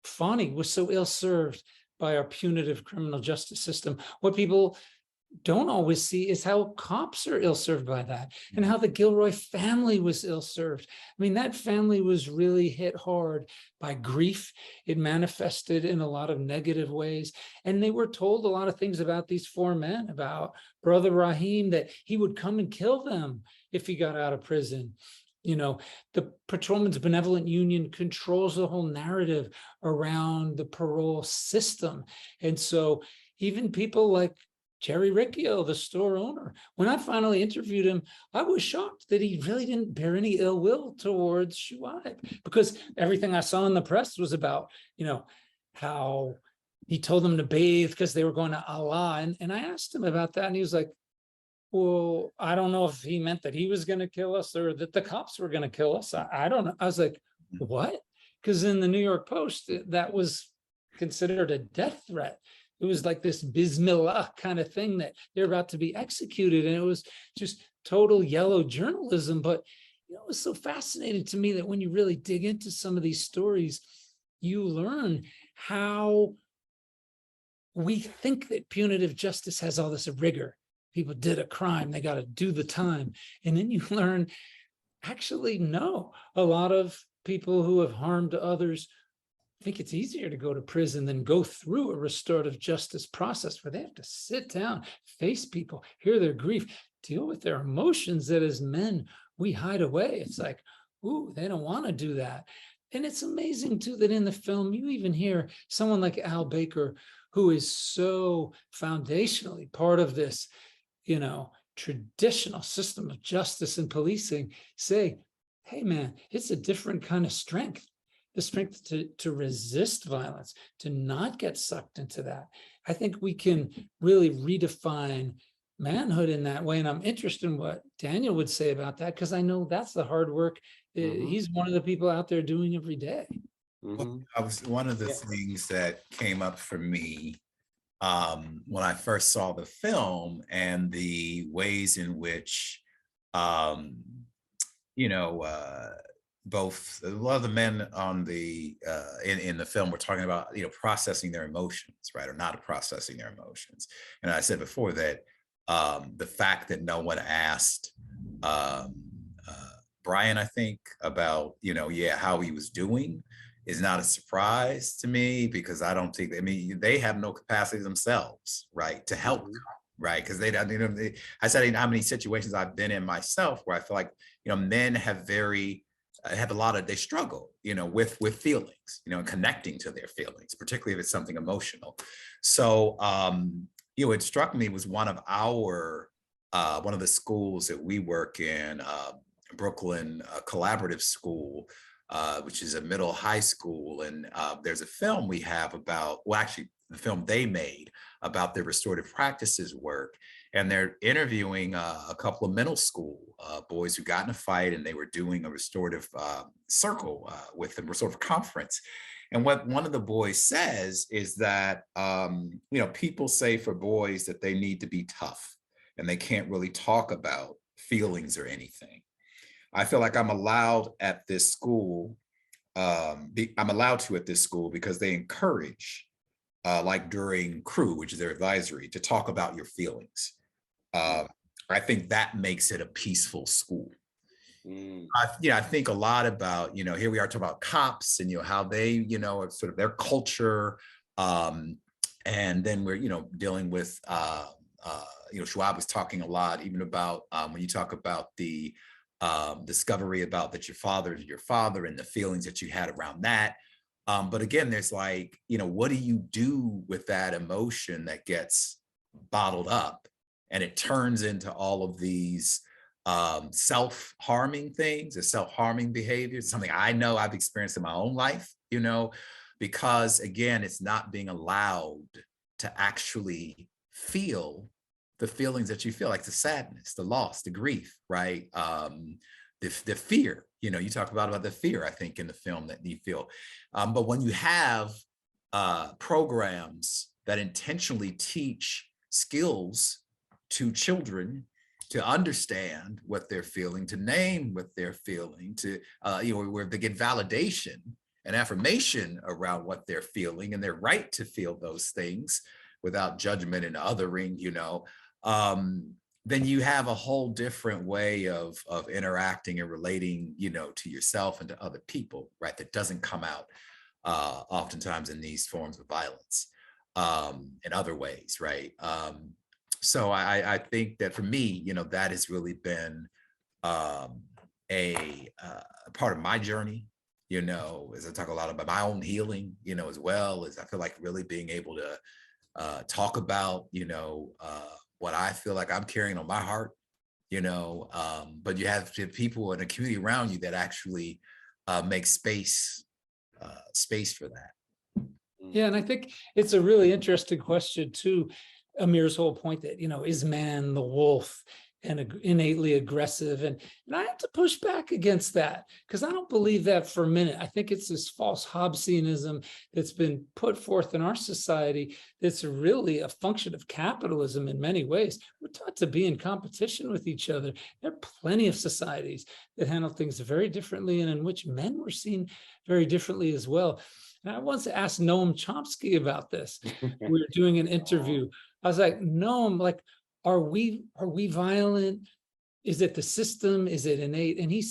Fonny was so ill-served by our punitive criminal justice system. What people don't always see is how cops are ill-served by that, and how the Gilroy family was ill-served. I mean, that family was really hit hard by grief. It manifested in a lot of negative ways, and they were told a lot of things about these four men, about Brother Raheem, that he would come and kill them if he got out of prison. The Patrolmen's Benevolent Union controls the whole narrative around the parole system. And so even people like Jerry Riccio, the store owner, when I finally interviewed him, I was shocked that he really didn't bear any ill will towards Shu'aib, because everything I saw in the press was about, how he told them to bathe because they were going to Allah. And I asked him about that, and he was like, well, I don't know if he meant that he was going to kill us or that the cops were going to kill us. I don't know. I was like, what? Because in the New York Post, that was considered a death threat. It was like this Bismillah kind of thing that they're about to be executed. And it was just total yellow journalism. But it was so fascinating to me that when you really dig into some of these stories, you learn how we think that punitive justice has all this rigor. People did a crime, they got to do the time. And then you learn, actually, no, a lot of people who have harmed others think it's easier to go to prison than go through a restorative justice process where they have to sit down, face people, hear their grief, deal with their emotions that as men we hide away. It's like, ooh, they don't want to do that. And it's amazing too that in the film you even hear someone like Al Baker, who is so foundationally part of this traditional system of justice and policing, say, hey man, it's a different kind of strength. The strength to resist violence, to not get sucked into that. I think we can really redefine manhood in that way. And I'm interested in what Daniel would say about that, because I know that's the hard work. He's one of the people out there doing every day. Well, one of the things that came up for me when I first saw the film, and the ways in which, both a lot of the men on the in the film were talking about processing their emotions, right, or not processing their emotions. And I said before that the fact that no one asked Brian, I think, about how he was doing is not a surprise to me, because I don't think, they have no capacity themselves, right, to help, right? Because I said how many situations I've been in myself where I feel like, men have a lot of, they struggle, with feelings, and connecting to their feelings, particularly if it's something emotional. So, it struck me, was one of the schools that we work in, Brooklyn Collaborative School, which is a middle high school. And there's a film we have about, well, actually the film they made about their restorative practices work. And they're interviewing a couple of middle school boys who got in a fight, and they were doing a restorative circle with them, restorative conference. And what one of the boys says is that, people say for boys that they need to be tough and they can't really talk about feelings or anything. I feel like I'm allowed at this school. I'm allowed to at this school because they encourage, like during crew, which is their advisory, to talk about your feelings. I think that makes it a peaceful school. I think a lot about, here we are talking about cops and, how they, sort of their culture, and And then we're, dealing with, Shu'aib was talking a lot, even about when you talk about the discovery about that your father is your father and the feelings that you had around that. But again, there's like, what do you do with that emotion that gets bottled up and it turns into all of these self-harming things or self-harming behaviors? Something I know I've experienced in my own life, because again, it's not being allowed to actually feel the feelings that you feel, like the sadness, the loss, the grief, right? The fear, you talk about the fear, I think, in the film that you feel. But when you have programs that intentionally teach skills to children to understand what they're feeling, to name what they're feeling, to, where they get validation and affirmation around what they're feeling and their right to feel those things without judgment and othering, then you have a whole different way of interacting and relating, to yourself and to other people, right? That doesn't come out oftentimes in these forms of violence in other ways, right? So I think that for me, that has really been a part of my journey, as I talk a lot about my own healing, as well as I feel like really being able to talk about, what I feel like I'm carrying on my heart, but you have people in the community around you that actually make space for that. Yeah, and I think it's a really interesting question too, Amir's whole point that, is man the wolf and innately aggressive? And I have to push back against that, because I don't believe that for a minute. I think it's this false Hobbesianism that's been put forth in our society that's really a function of capitalism in many ways. We're taught to be in competition with each other. There are plenty of societies that handle things very differently and in which men were seen very differently as well. And I once asked Noam Chomsky about this. We were doing an interview. I was like, Noam, like, are we violent? Is it the system? Is it innate? And he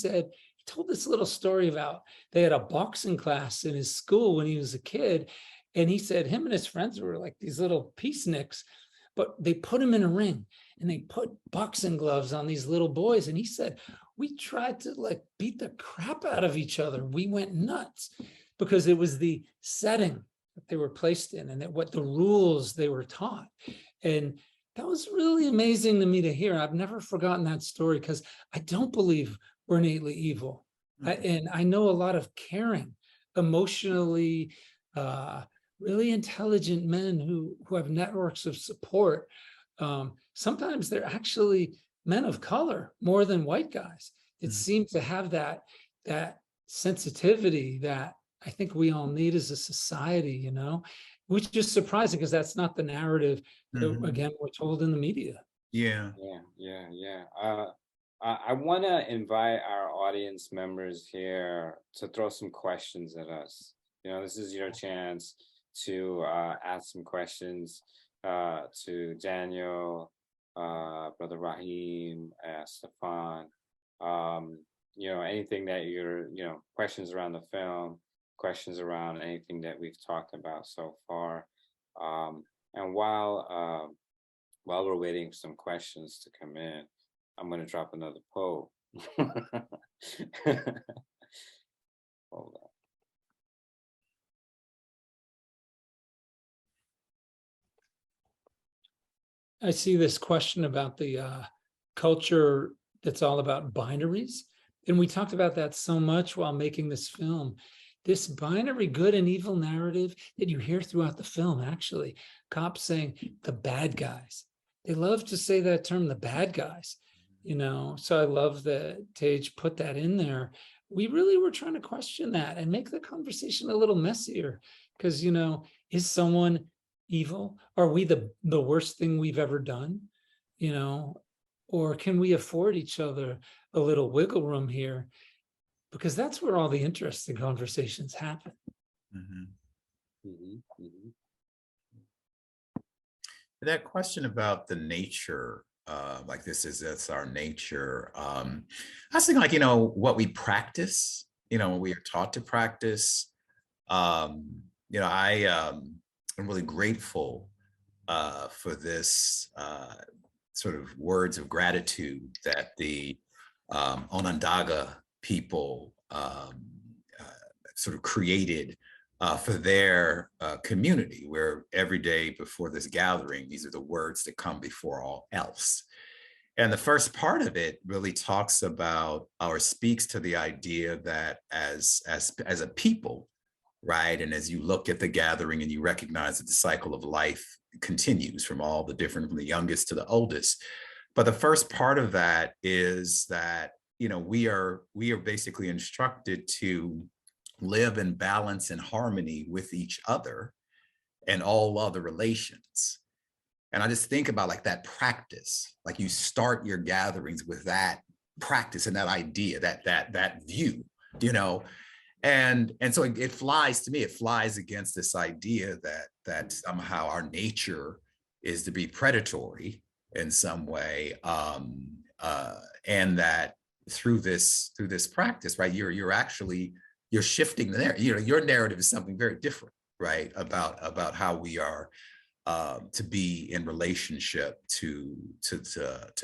told this little story about they had a boxing class in his school when he was a kid. And he said him and his friends were like these little peaceniks, but they put him in a ring and they put boxing gloves on these little boys. And he said, we tried to like beat the crap out of each other. We went nuts because it was the setting that they were placed in and that what the rules they were taught. And that was really amazing to me to hear. I've never forgotten that story because I don't believe we're innately evil. And I know a lot of caring, emotionally, really intelligent men who have networks of support. Sometimes they're actually men of color more than white guys that seem to have that sensitivity that I think we all need as a society, which is surprising because that's not the narrative that, again, we're told in the media. Yeah. I want to invite our audience members here to throw some questions at us. This is your chance to ask some questions to Daniel, Brother Raheem, Stefan, anything that you're, questions around the film, questions around anything that we've talked about so far. And while we're waiting for some questions to come in, I'm going to drop another poll. Hold on. I see this question about the culture that's all about binaries. And we talked about that so much while making this film. This binary good and evil narrative that you hear throughout the film, actually, cops saying the bad guys. They love to say that term, the bad guys, so I love that Tej put that in there. We really were trying to question that and make the conversation a little messier because, is someone evil? Are we the worst thing we've ever done? Or can we afford each other a little wiggle room here? Because that's where all the interesting conversations happen. That question about the nature, like that's our nature. I was thinking like, what we practice, what we are taught to practice. I I'm really grateful for this sort of words of gratitude that the Onondaga people sort of created for their community, where every day before this gathering, these are the words that come before all else. And the first part of it really talks about or speaks to the idea that as a people, right? And as you look at the gathering and you recognize that the cycle of life continues from all the different, from the youngest to the oldest. But the first part of that is that, you know, we are basically instructed to live in balance and harmony with each other and all other relations. And I just think about like that practice, like you start your gatherings with that practice and that idea, that view, you know, and so it flies to me. It flies against this idea that somehow our nature is to be predatory in some way, and that through this practice, right, you're shifting the narrative. You know, your narrative is something very different, right, about how we are to be in relationship to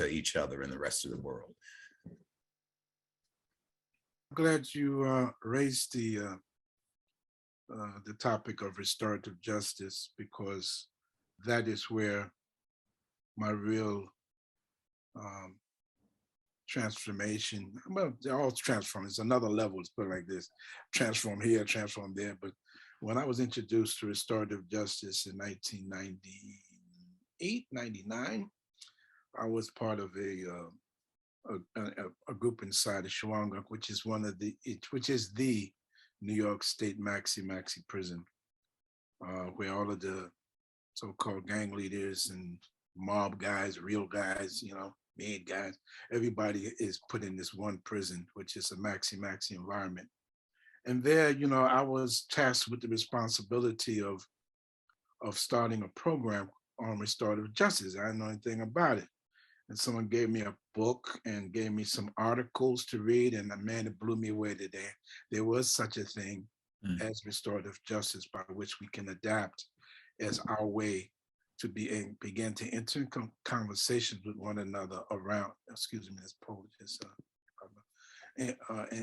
each other and the rest of the world. I'm glad you raised the topic of restorative justice, because that is where my real transformation, well, they're all transform. It's another level, let's put it like this: transform here, transform there. But when I was introduced to restorative justice in 1998, 99, I was part of a group inside of Shu'aib, which is the New York State maxi prison, where all of the so-called gang leaders and mob guys, real guys, you know, made guys, everybody is put in this one prison, which is a maxi environment. And there, you know, I was tasked with the responsibility of starting a program on restorative justice. I didn't know anything about it. And someone gave me a book and gave me some articles to read, and man, it blew me away that there was such a thing as restorative justice, by which we can adapt as our way to begin to enter conversations with one another around, excuse me, this Polish,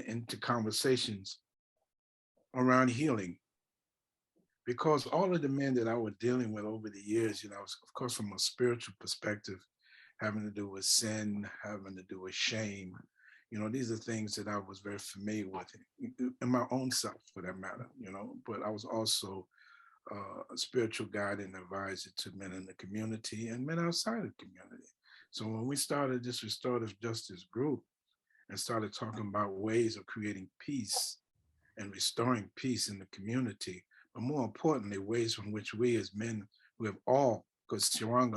into conversations around healing. Because all of the men that I was dealing with over the years, you know, of course, from a spiritual perspective, having to do with sin, having to do with shame, you know, these are things that I was very familiar with in my own self, for that matter, you know. But I was also a spiritual guide and advisor to men in the community and men outside the community. So when we started this restorative justice group and started talking about ways of creating peace and restoring peace in the community, but more importantly, ways from which we as men who have all, because Shu'aib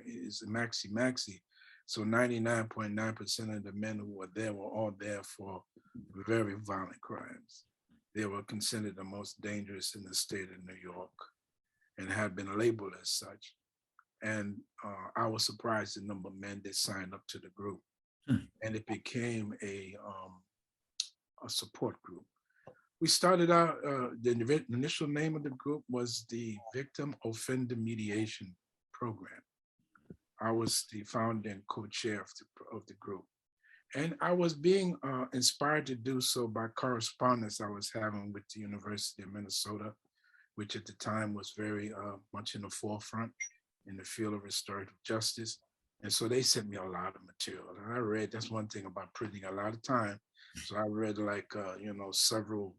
is a maxi, so 99.9% of the men who were there were all there for very violent crimes. They were considered the most dangerous in the state of New York and had been labeled as such. And I was surprised the number of men that signed up to the group. And it became a support group. We started out, the initial name of the group was the Victim Offender Mediation Program. I was the founder and co-chair of the group. And I was being inspired to do so by correspondence I was having with the University of Minnesota, which at the time was very much in the forefront in the field of restorative justice. And so they sent me a lot of material. And I read, that's one thing about printing, a lot of time. So I read like, you know, several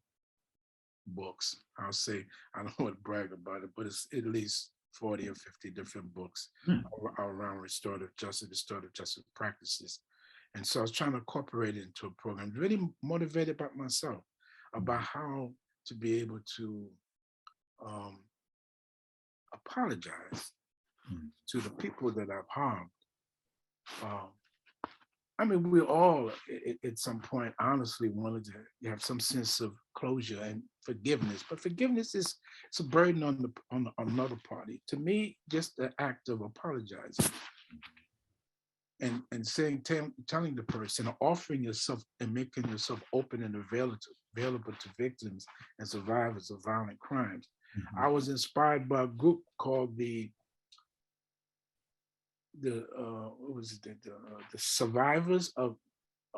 books. I'll say, I don't want to brag about it, but it's at least 40 or 50 different books around restorative justice practices. And so I was trying to incorporate it into a program, really motivated by myself about how to be able to apologize to the people that I've harmed. I mean, we all at some point honestly wanted to have some sense of closure and forgiveness, but forgiveness it's a burden on another party. To me, just the act of apologizing and saying, telling the person, offering yourself and making yourself open and available to victims and survivors of violent crimes. I was inspired by a group called what was it, the survivors of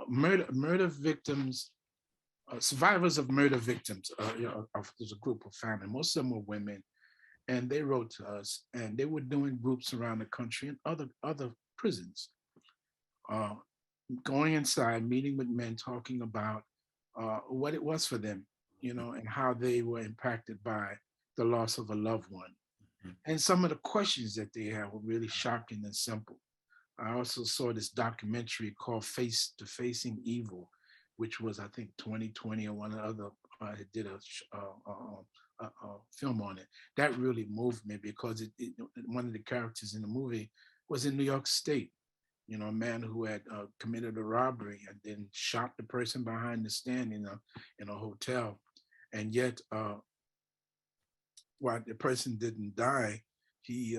murder victims, survivors of murder victims. There's a group of family, most of them were women, and they wrote to us, and they were doing groups around the country and other prisons, going inside, meeting with men, talking about what it was for them, and how they were impacted by the loss of a loved one. And some of the questions that they had were really shocking and simple. I also saw this documentary called Face to Facing Evil, which was, I think, 2020, or one of the other did a film on it. That really moved me because one of the characters in the movie was in New York State. A man who had committed a robbery and then shot the person behind the stand in a hotel, and yet while the person didn't die, he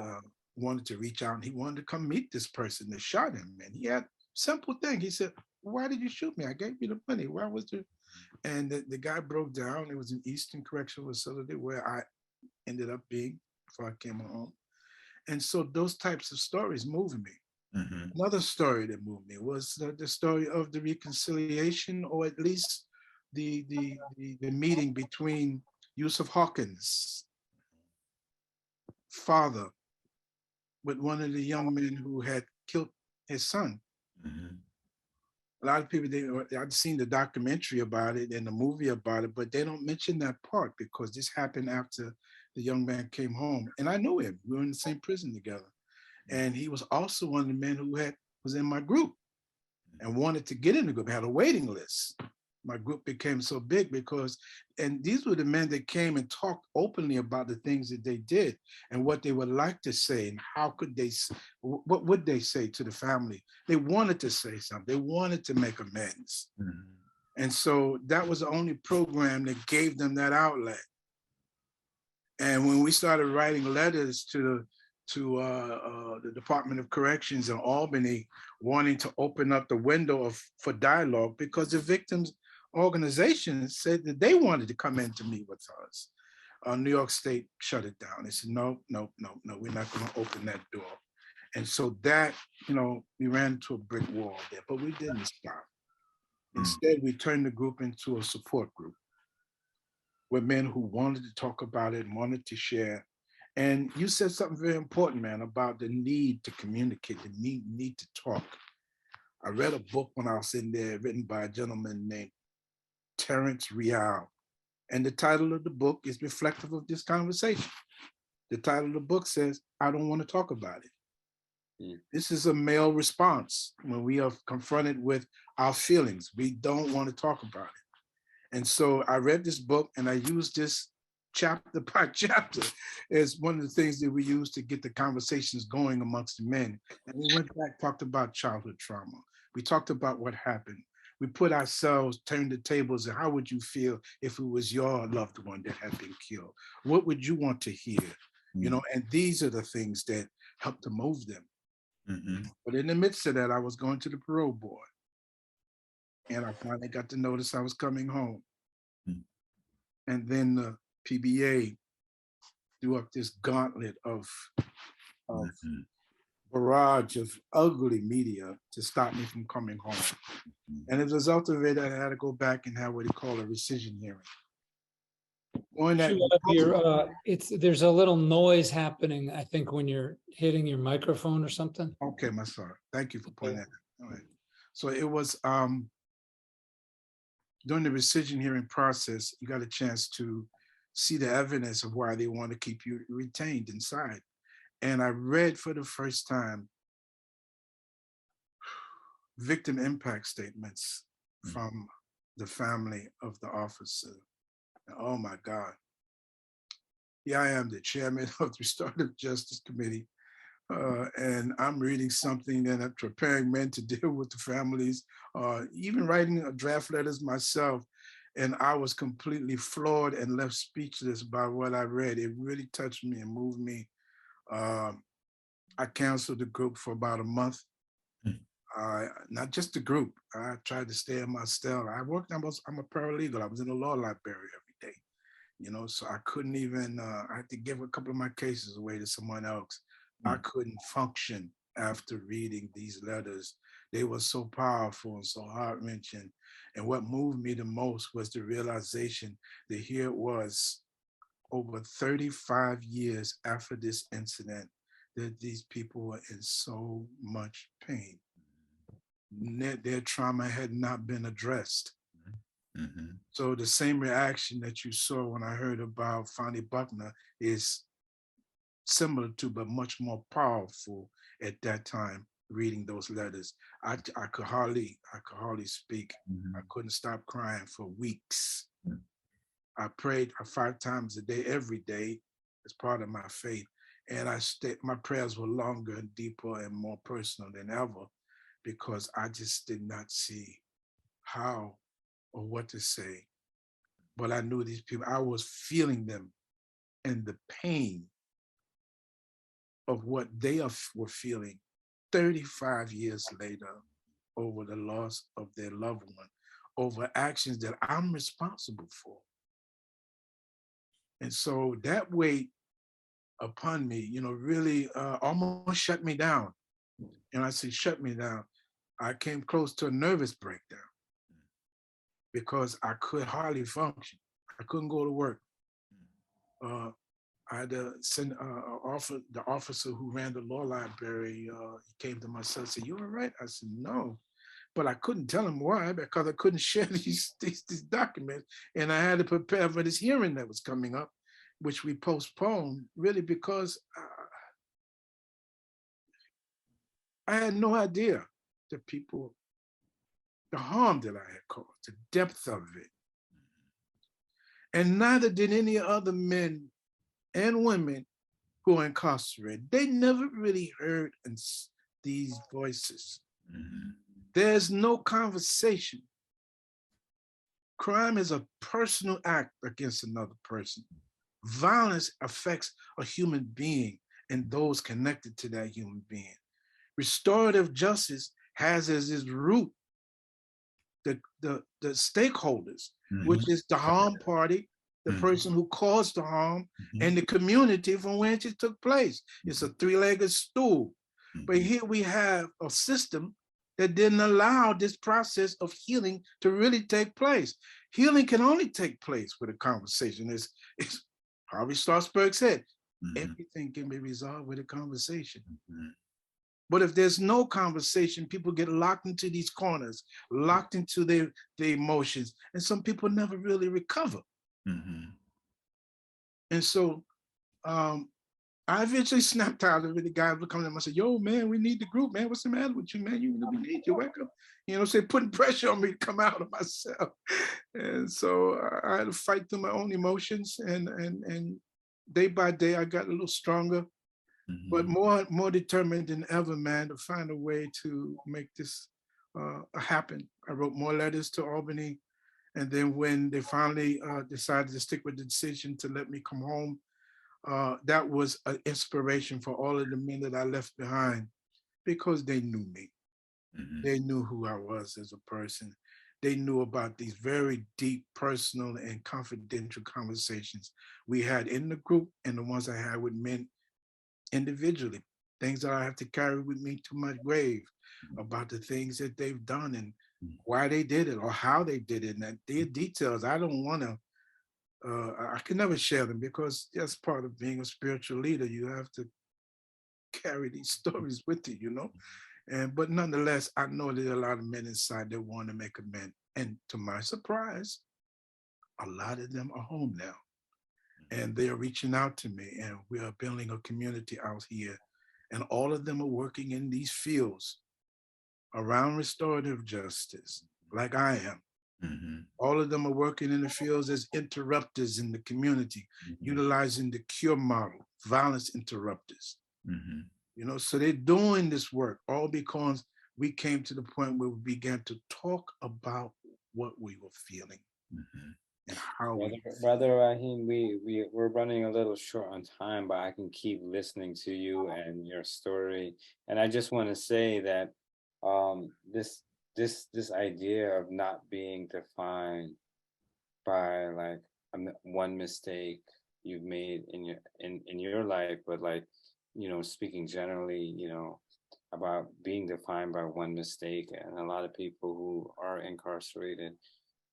wanted to reach out and he wanted to come meet this person that shot him. And he had simple thing. He said, "Why did you shoot me? I gave you the money. Why was there?" And the guy broke down. It was an Eastern Correctional Facility where I ended up being before I came home. And so those types of stories moved me. Another story that moved me was the story of the reconciliation, or at least the meeting between Yusuf Hawkins' father with one of the young men who had killed his son. A lot of people, I've seen the documentary about it and the movie about it, but they don't mention that part because this happened after the young man came home. And I knew him. We were in the same prison together. And he was also one of the men who was in my group and wanted to get in the group, had a waiting list. My group became so big and these were the men that came and talked openly about the things that they did and what they would like to say and what would they say to the family? They wanted to say something. They wanted to make amends. And so that was the only program that gave them that outlet. And when we started writing letters to the Department of Corrections in Albany, wanting to open up the window for dialogue, because the victims organizations said that they wanted to come in to meet with us. New York State shut it down. They said, no, we're not going to open that door. And so that, we ran into a brick wall there, but we didn't stop. Instead, we turned the group into a support group with men who wanted to talk about it and wanted to share. And you said something very important, man, about the need to communicate, the need to talk. I read a book when I was in there written by a gentleman named Terrence Real. And the title of the book is reflective of this conversation. The title of the book says, "I don't want to talk about it." This is a male response when we are confronted with our feelings. We don't want to talk about it. And so I read this book and I used this chapter by chapter as one of the things that we use to get the conversations going amongst the men. And we went back, talked about childhood trauma. We talked about what happened. We put ourselves, turned the tables, and how would you feel if it was your loved one that had been killed? What would you want to hear? And these are the things that help to move them. But in the midst of that, I was going to the parole board. And I finally got the notice I was coming home. And then the PBA threw up this gauntlet of barrage of ugly media to stop me from coming home. And as a result of it, I had to go back and have what they call a rescission hearing. There's a little noise happening, I think, when you're hitting your microphone or something. Okay, my sorry. Thank you for pointing that out. All right. So it was during the rescission hearing process, you got a chance to see the evidence of why they want to keep you retained inside. And I read for the first time victim impact statements from the family of the officer. Oh my God. Here I am, the chairman of the Restorative Justice Committee, and I'm reading something and I'm preparing men to deal with the families, even writing draft letters myself. And I was completely floored and left speechless by what I read. It really touched me and moved me. I canceled the group for about a month. Not just the group. I tried to stay in my cell. I'm a paralegal. I was in the law library every day. you know, so I couldn't even, I had to give a couple of my cases away to someone else. I couldn't function after reading these letters. They were so powerful and so heart-wrenching. And what moved me the most was the realization that here it was over 35 years after this incident, that these people were in so much pain. Their trauma had not been addressed. So the same reaction that you saw when I heard about Fanny Buckner is similar to, but much more powerful at that time, reading those letters. I could hardly speak. I couldn't stop crying for weeks. I prayed 5 times a day, every day, as part of my faith. And my prayers were longer and deeper and more personal than ever, because I just did not see how or what to say. But I knew these people, I was feeling them and the pain of what they were feeling 35 years later over the loss of their loved one, over actions that I'm responsible for. And so that weight upon me, you know, really almost shut me down. And I say shut me down. I came close to a nervous breakdown because I could hardly function. I couldn't go to work. I had to send the officer who ran the law library, he came to my son and said, "You all right?" I said, "No." But I couldn't tell him why, because I couldn't share these documents. And I had to prepare for this hearing that was coming up, which we postponed, really because I had no idea the harm that I had caused, the depth of it. And neither did any other men and women who are incarcerated. They never really heard these voices. There's no conversation. Crime is a personal act against another person. Violence affects a human being and those connected to that human being. Restorative justice has as its root the stakeholders, which is the harm party, the person who caused the harm, and the community from which it took place. It's a three-legged stool. But here we have a system that didn't allow this process of healing to really take place. Healing can only take place with a conversation. It's Harvey Schlossberg said, everything can be resolved with a conversation. But if there's no conversation, people get locked into these corners, locked into their emotions, and some people never really recover. And so I eventually snapped out of it. The guys would come to me and say, "Yo, man, we need the group, man. What's the matter with you, man? We need you. Wake up." You know, putting pressure on me to come out of myself. And so I had to fight through my own emotions. And day by day, I got a little stronger, but more determined than ever, man, to find a way to make this happen. I wrote more letters to Albany. And then when they finally decided to stick with the decision to let me come home, that was an inspiration for all of the men that I left behind, because they knew me. They knew who I was as a person. They knew about these very deep, personal, and confidential conversations we had in the group and the ones I had with men individually, things that I have to carry with me to my grave, about the things that they've done and why they did it or how they did it. And their details, I don't want to, I can never share them, because that's part of being a spiritual leader. You have to carry these stories with you, you know? But nonetheless, I know there are a lot of men inside that want to make amends. And to my surprise, a lot of them are home now. And they're reaching out to me, and we are building a community out here. And all of them are working in these fields around restorative justice, like I am. All of them are working in the fields as interrupters in the community, utilizing the cure model, violence interrupters. You know, so they're doing this work all because we came to the point where we began to talk about what we were feeling and how Brother Raheem, we're running a little short on time, but I can keep listening to you and your story. And I just want to say that this idea of not being defined by like one mistake you've made in your life, but like, you know, speaking generally, you know, about being defined by one mistake. And a lot of people who are incarcerated,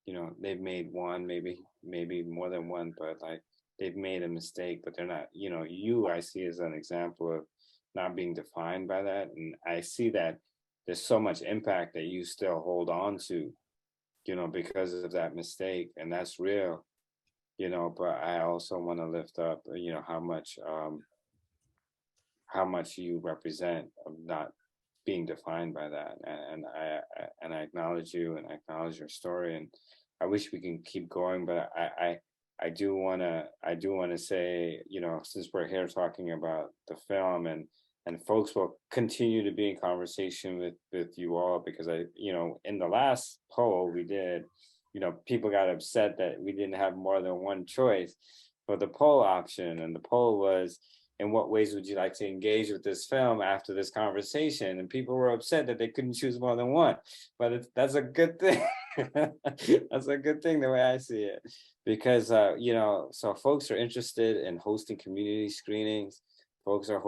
you know, they've made one, maybe more than one, but like they've made a mistake, but they're not, you know, I see as an example of not being defined by that. And I see that there's so much impact that you still hold on to, you know, because of that mistake. And that's real, you know, but I also want to lift up, you know, how much you represent of not being defined by that. And I acknowledge you, and I acknowledge your story. And I wish we can keep going, but I do want to say, you know, since we're here talking about the film, and folks will continue to be in conversation with you all, because you know, in the last poll we did, you know, people got upset that we didn't have more than one choice for the poll option. And the poll was, in what ways would you like to engage with this film after this conversation? And people were upset that they couldn't choose more than one, but that's a good thing. That's a good thing, the way I see it, because you know, so folks are interested in hosting community screenings. Folks are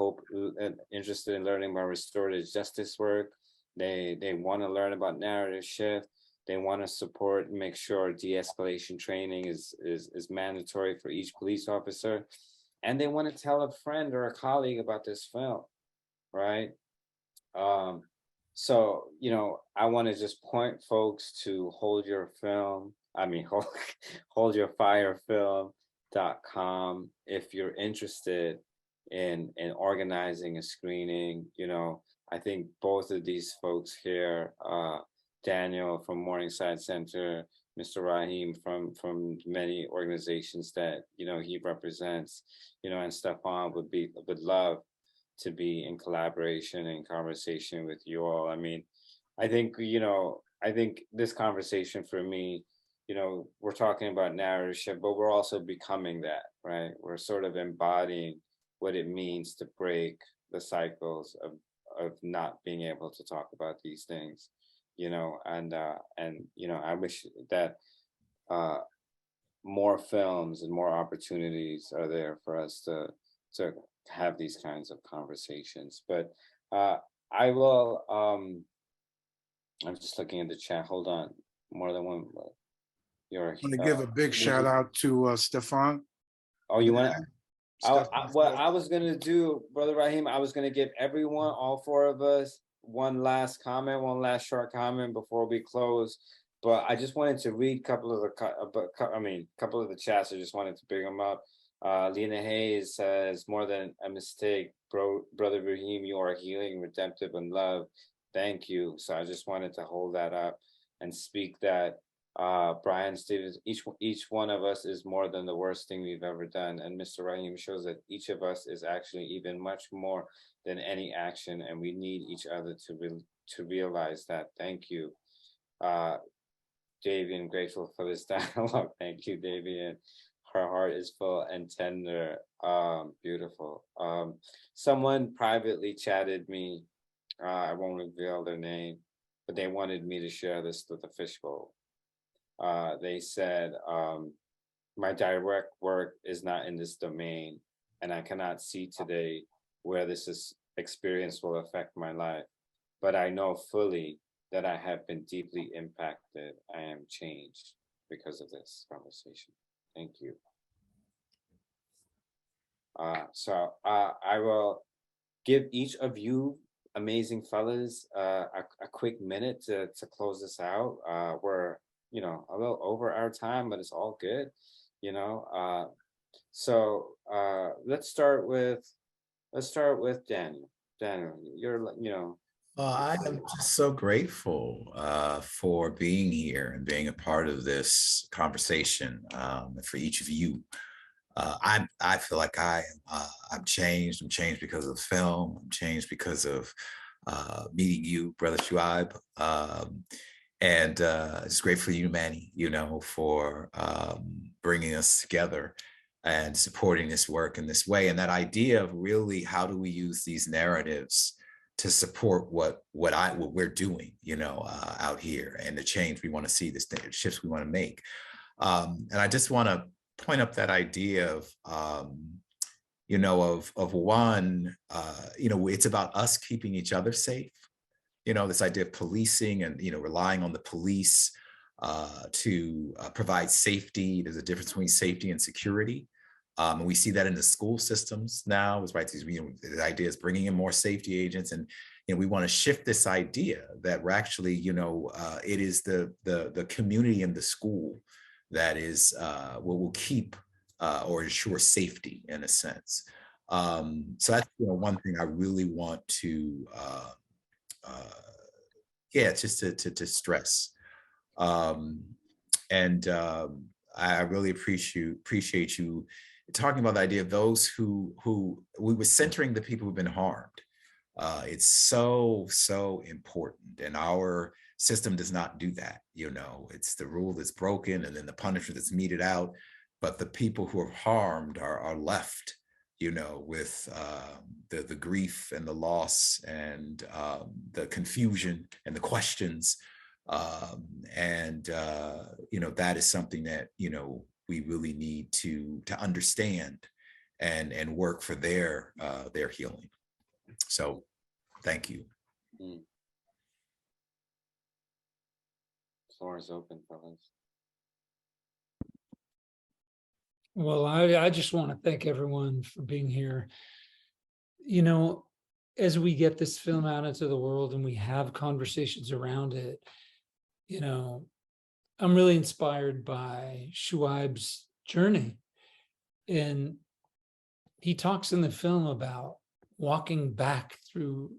interested in learning about restorative justice work. They want to learn about narrative shift. They want to support and make sure de-escalation training is mandatory for each police officer. And they want to tell a friend or a colleague about this film, right? So, you know, I want to just point folks to Hold Your Fire film.com if you're interested in organizing a screening. You know, I think both of these folks here, Daniel from Morningside Center, Mr. Raheem from many organizations that, you know, he represents, you know, and Stefan would love to be in collaboration and conversation with you all. I mean, I think, you know, this conversation for me, you know, we're talking about narrative shift, but we're also becoming that, right? We're sort of embodying what it means to break the cycles of not being able to talk about these things, you know, and you know, I wish that more films and more opportunities are there for us to have these kinds of conversations. But I will, I'm just looking at the chat. Hold on, more than one. I want to give a big shout out to Stefan. Oh, you want to? What I was gonna do, Brother Raheem, I was gonna give everyone, all four of us, one last short comment before we close. But I just wanted to read a couple of the chats. I just wanted to bring them up. Lena Hayes says, "More than a mistake, Brother Raheem, you are healing, redemptive, and love. Thank you." So I just wanted to hold that up and speak that. Brian Stevens, each one of us is more than the worst thing we've ever done. And Mr. Raheem shows that each of us is actually even much more than any action, and we need each other to realize that. Thank you. Davian, grateful for this dialogue. Thank you, Davian. Her heart is full and tender. Beautiful. Someone privately chatted me. I won't reveal their name, but they wanted me to share this with the fishbowl. They said, my direct work is not in this domain, and I cannot see today where this experience will affect my life, but I know fully that I have been deeply impacted. I am changed because of this conversation. Thank you. So I will give each of you amazing fellas a quick minute to close this out. We're, you know, a little over our time, but it's all good, you know. So let's start with Daniel. Daniel, you're, you know. I am just so grateful for being here and being a part of this conversation. For each of you, I feel like I'm changed. I'm changed because of film. I'm changed because of meeting you, Brother Shu'aib. And it's great for you, Manny, you know, for bringing us together and supporting this work in this way. And that idea of really, how do we use these narratives to support what we're doing, you know, out here, and the change we want to see, the shifts we want to make. And I just want to point up that idea of, you know, of one, you know, it's about us keeping each other safe. You know, this idea of policing and, you know, relying on the police to provide safety. There's a difference between safety and security. And we see that in the school systems now, is right. These, you know, the idea is bringing in more safety agents, and you know, we want to shift this idea that we're actually, you know, it is the community in the school that is what will keep or ensure safety in a sense. So that's, you know, one thing I really want to, yeah, just to stress. I really appreciate you talking about the idea of those who we were centering the people who've been harmed. It's so important, and our system does not do that. You know, it's the rule that's broken, and then the punishment that's meted out. But the people who are harmed are left, you know, with the grief and the loss and the confusion and the questions. You know, that is something that, you know, we really need to understand and work for their healing. So thank you. Floor is open, fellas. Well, I just want to thank everyone for being here. You know, as we get this film out into the world and we have conversations around it, you know, I'm really inspired by Shu'aib's journey. And he talks in the film about walking back through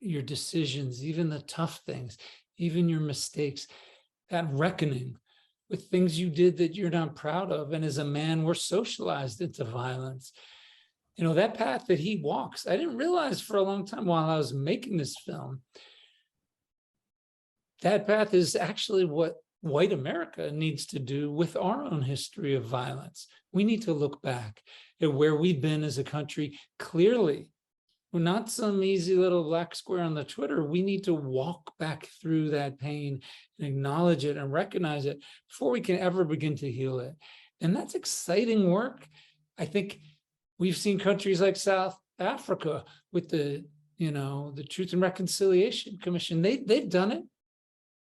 your decisions, even the tough things, even your mistakes, that reckoning with things you did that you're not proud of. And as a man, we're socialized into violence. You know, that path that he walks, I didn't realize for a long time while I was making this film, that path is actually what white America needs to do with our own history of violence. We need to look back at where we've been as a country clearly. We're not some easy little black square on the Twitter. We need to walk back through that pain and acknowledge it and recognize it before we can ever begin to heal it. And that's exciting work. I think we've seen countries like South Africa with the, you know, the Truth and Reconciliation Commission. They've done it.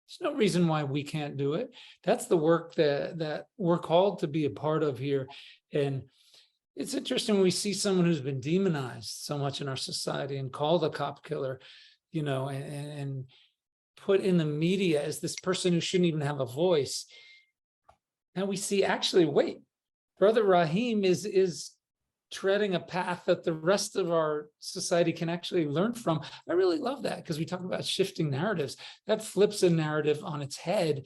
There's no reason why we can't do it. That's the work that we're called to be a part of here. And it's interesting when we see someone who's been demonized so much in our society and called a cop killer, you know, and put in the media as this person who shouldn't even have a voice. Now we see, actually, wait, Brother Raheem is treading a path that the rest of our society can actually learn from. I really love that, because we talk about shifting narratives. That flips a narrative on its head.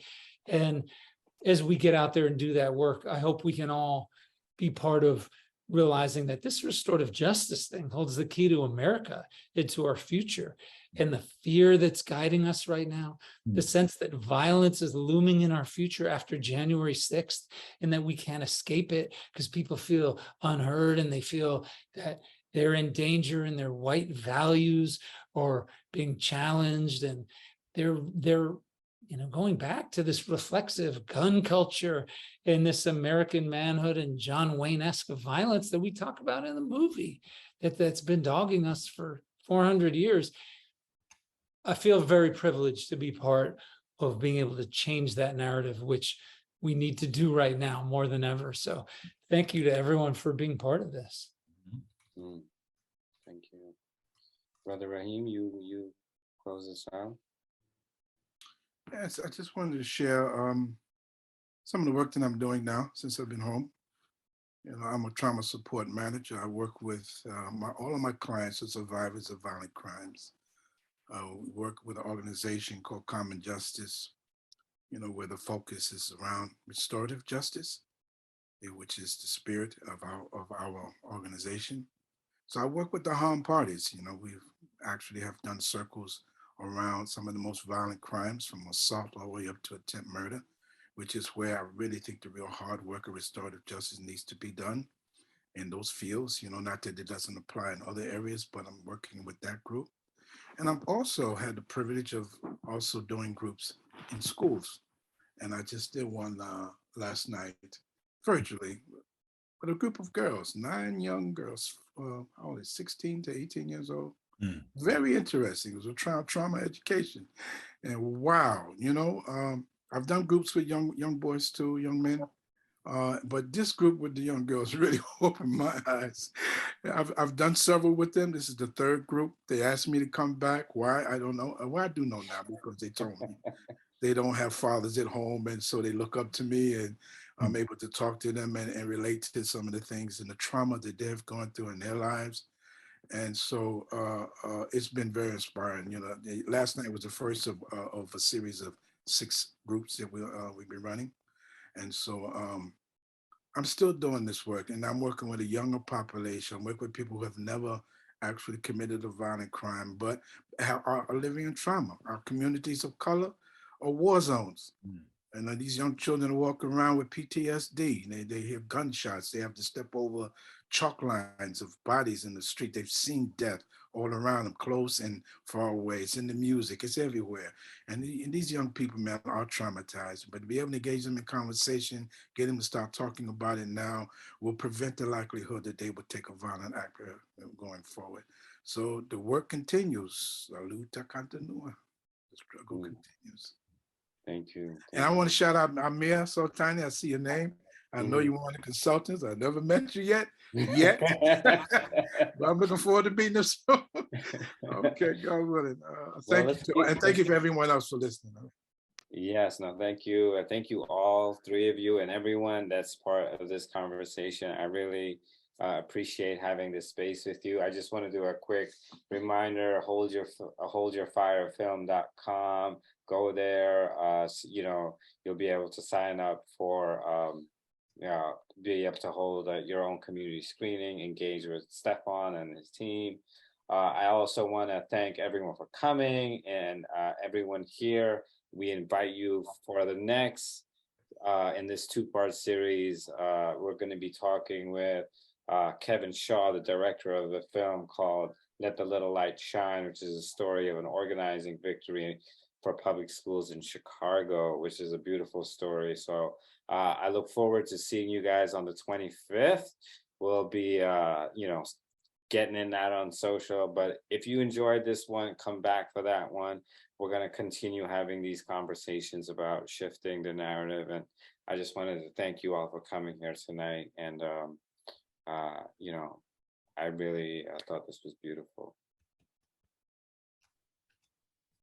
And as we get out there and do that work, I hope we can all be part of realizing that this restorative justice thing holds the key to America, into our future. And the fear that's guiding us right now, the sense that violence is looming in our future after January 6th, and that we can't escape it because people feel unheard and they feel that they're in danger in their white values or being challenged, and they're you know, going back to this reflexive gun culture and this American manhood and John Wayne-esque violence that we talk about in the movie that's been dogging us for 400 years. I feel very privileged to be part of being able to change that narrative, which we need to do right now more than ever. So thank you to everyone for being part of this. Thank you. Brother Raheem, you close us out. Yes, I just wanted to share some of the work that I'm doing now since I've been home. You know, I'm a trauma support manager. I work with all of my clients are survivors of violent crimes. We work with an organization called Common Justice, you know, where the focus is around restorative justice, which is the spirit of our organization. So I work with the harmed parties. You know, we actually have done circles around some of the most violent crimes, from assault all the way up to attempt murder, which is where I really think the real hard work of restorative justice needs to be done in those fields. You know, not that it doesn't apply in other areas, but I'm working with that group. And I've also had the privilege of also doing groups in schools. And I just did one last night virtually but a group of girls, 9 young girls, only 16 to 18 years old. Very interesting. It was a trauma education. And wow, I've done groups with young boys too, young men. But this group with the young girls really opened my eyes. I've done several with them. This is the third group. They asked me to come back. Why? I don't know. Well, I do know now because they told me they don't have fathers at home. And so they look up to me, and I'm able to talk to them and relate to some of the things and the trauma that they've gone through in their lives. And so it's been very inspiring. Last night was the first of a series of 6 groups that we've been running. And so I'm still doing this work, and I'm working with a younger population. I'm working with people who have never actually committed a violent crime, but are living in trauma. Our communities of color are war zones. And these young children walk around with PTSD. They hear gunshots. They have to step over chalk lines of bodies in the street. They've seen death all around them, close and far away. It's in the music. It's everywhere. And these young people, man, are traumatized. But to be able to engage them in conversation, get them to start talking about it now, will prevent the likelihood that they would take a violent act going forward. So the work continues. La luta continua. The struggle continues. Thank you. And I want to shout out Amir Sultani. I see your name. I know you're one of the consultants. I never met you yet. But I'm looking forward to meeting you soon. Okay, God willing. Thank you. And thank you for everyone else for listening. Yes, no, thank you. Thank you all 3 of you and everyone that's part of this conversation. I really appreciate having this space with you. I just want to do a quick reminder, holdyourfirefilm.com. Go there, you'll be able to sign up for, be able to hold your own community screening, engage with Stefan and his team. I also want to thank everyone for coming, and everyone here. We invite you for the next, in this 2-part series, we're going to be talking with Kevin Shaw, the director of a film called Let the Little Light Shine, which is a story of an organizing victory for public schools in Chicago, which is a beautiful story. So I look forward to seeing you guys on the 25th. We'll be, getting in that on social. But if you enjoyed this one, come back for that one. We're going to continue having these conversations about shifting the narrative. And I just wanted to thank you all for coming here tonight. And, I really thought this was beautiful.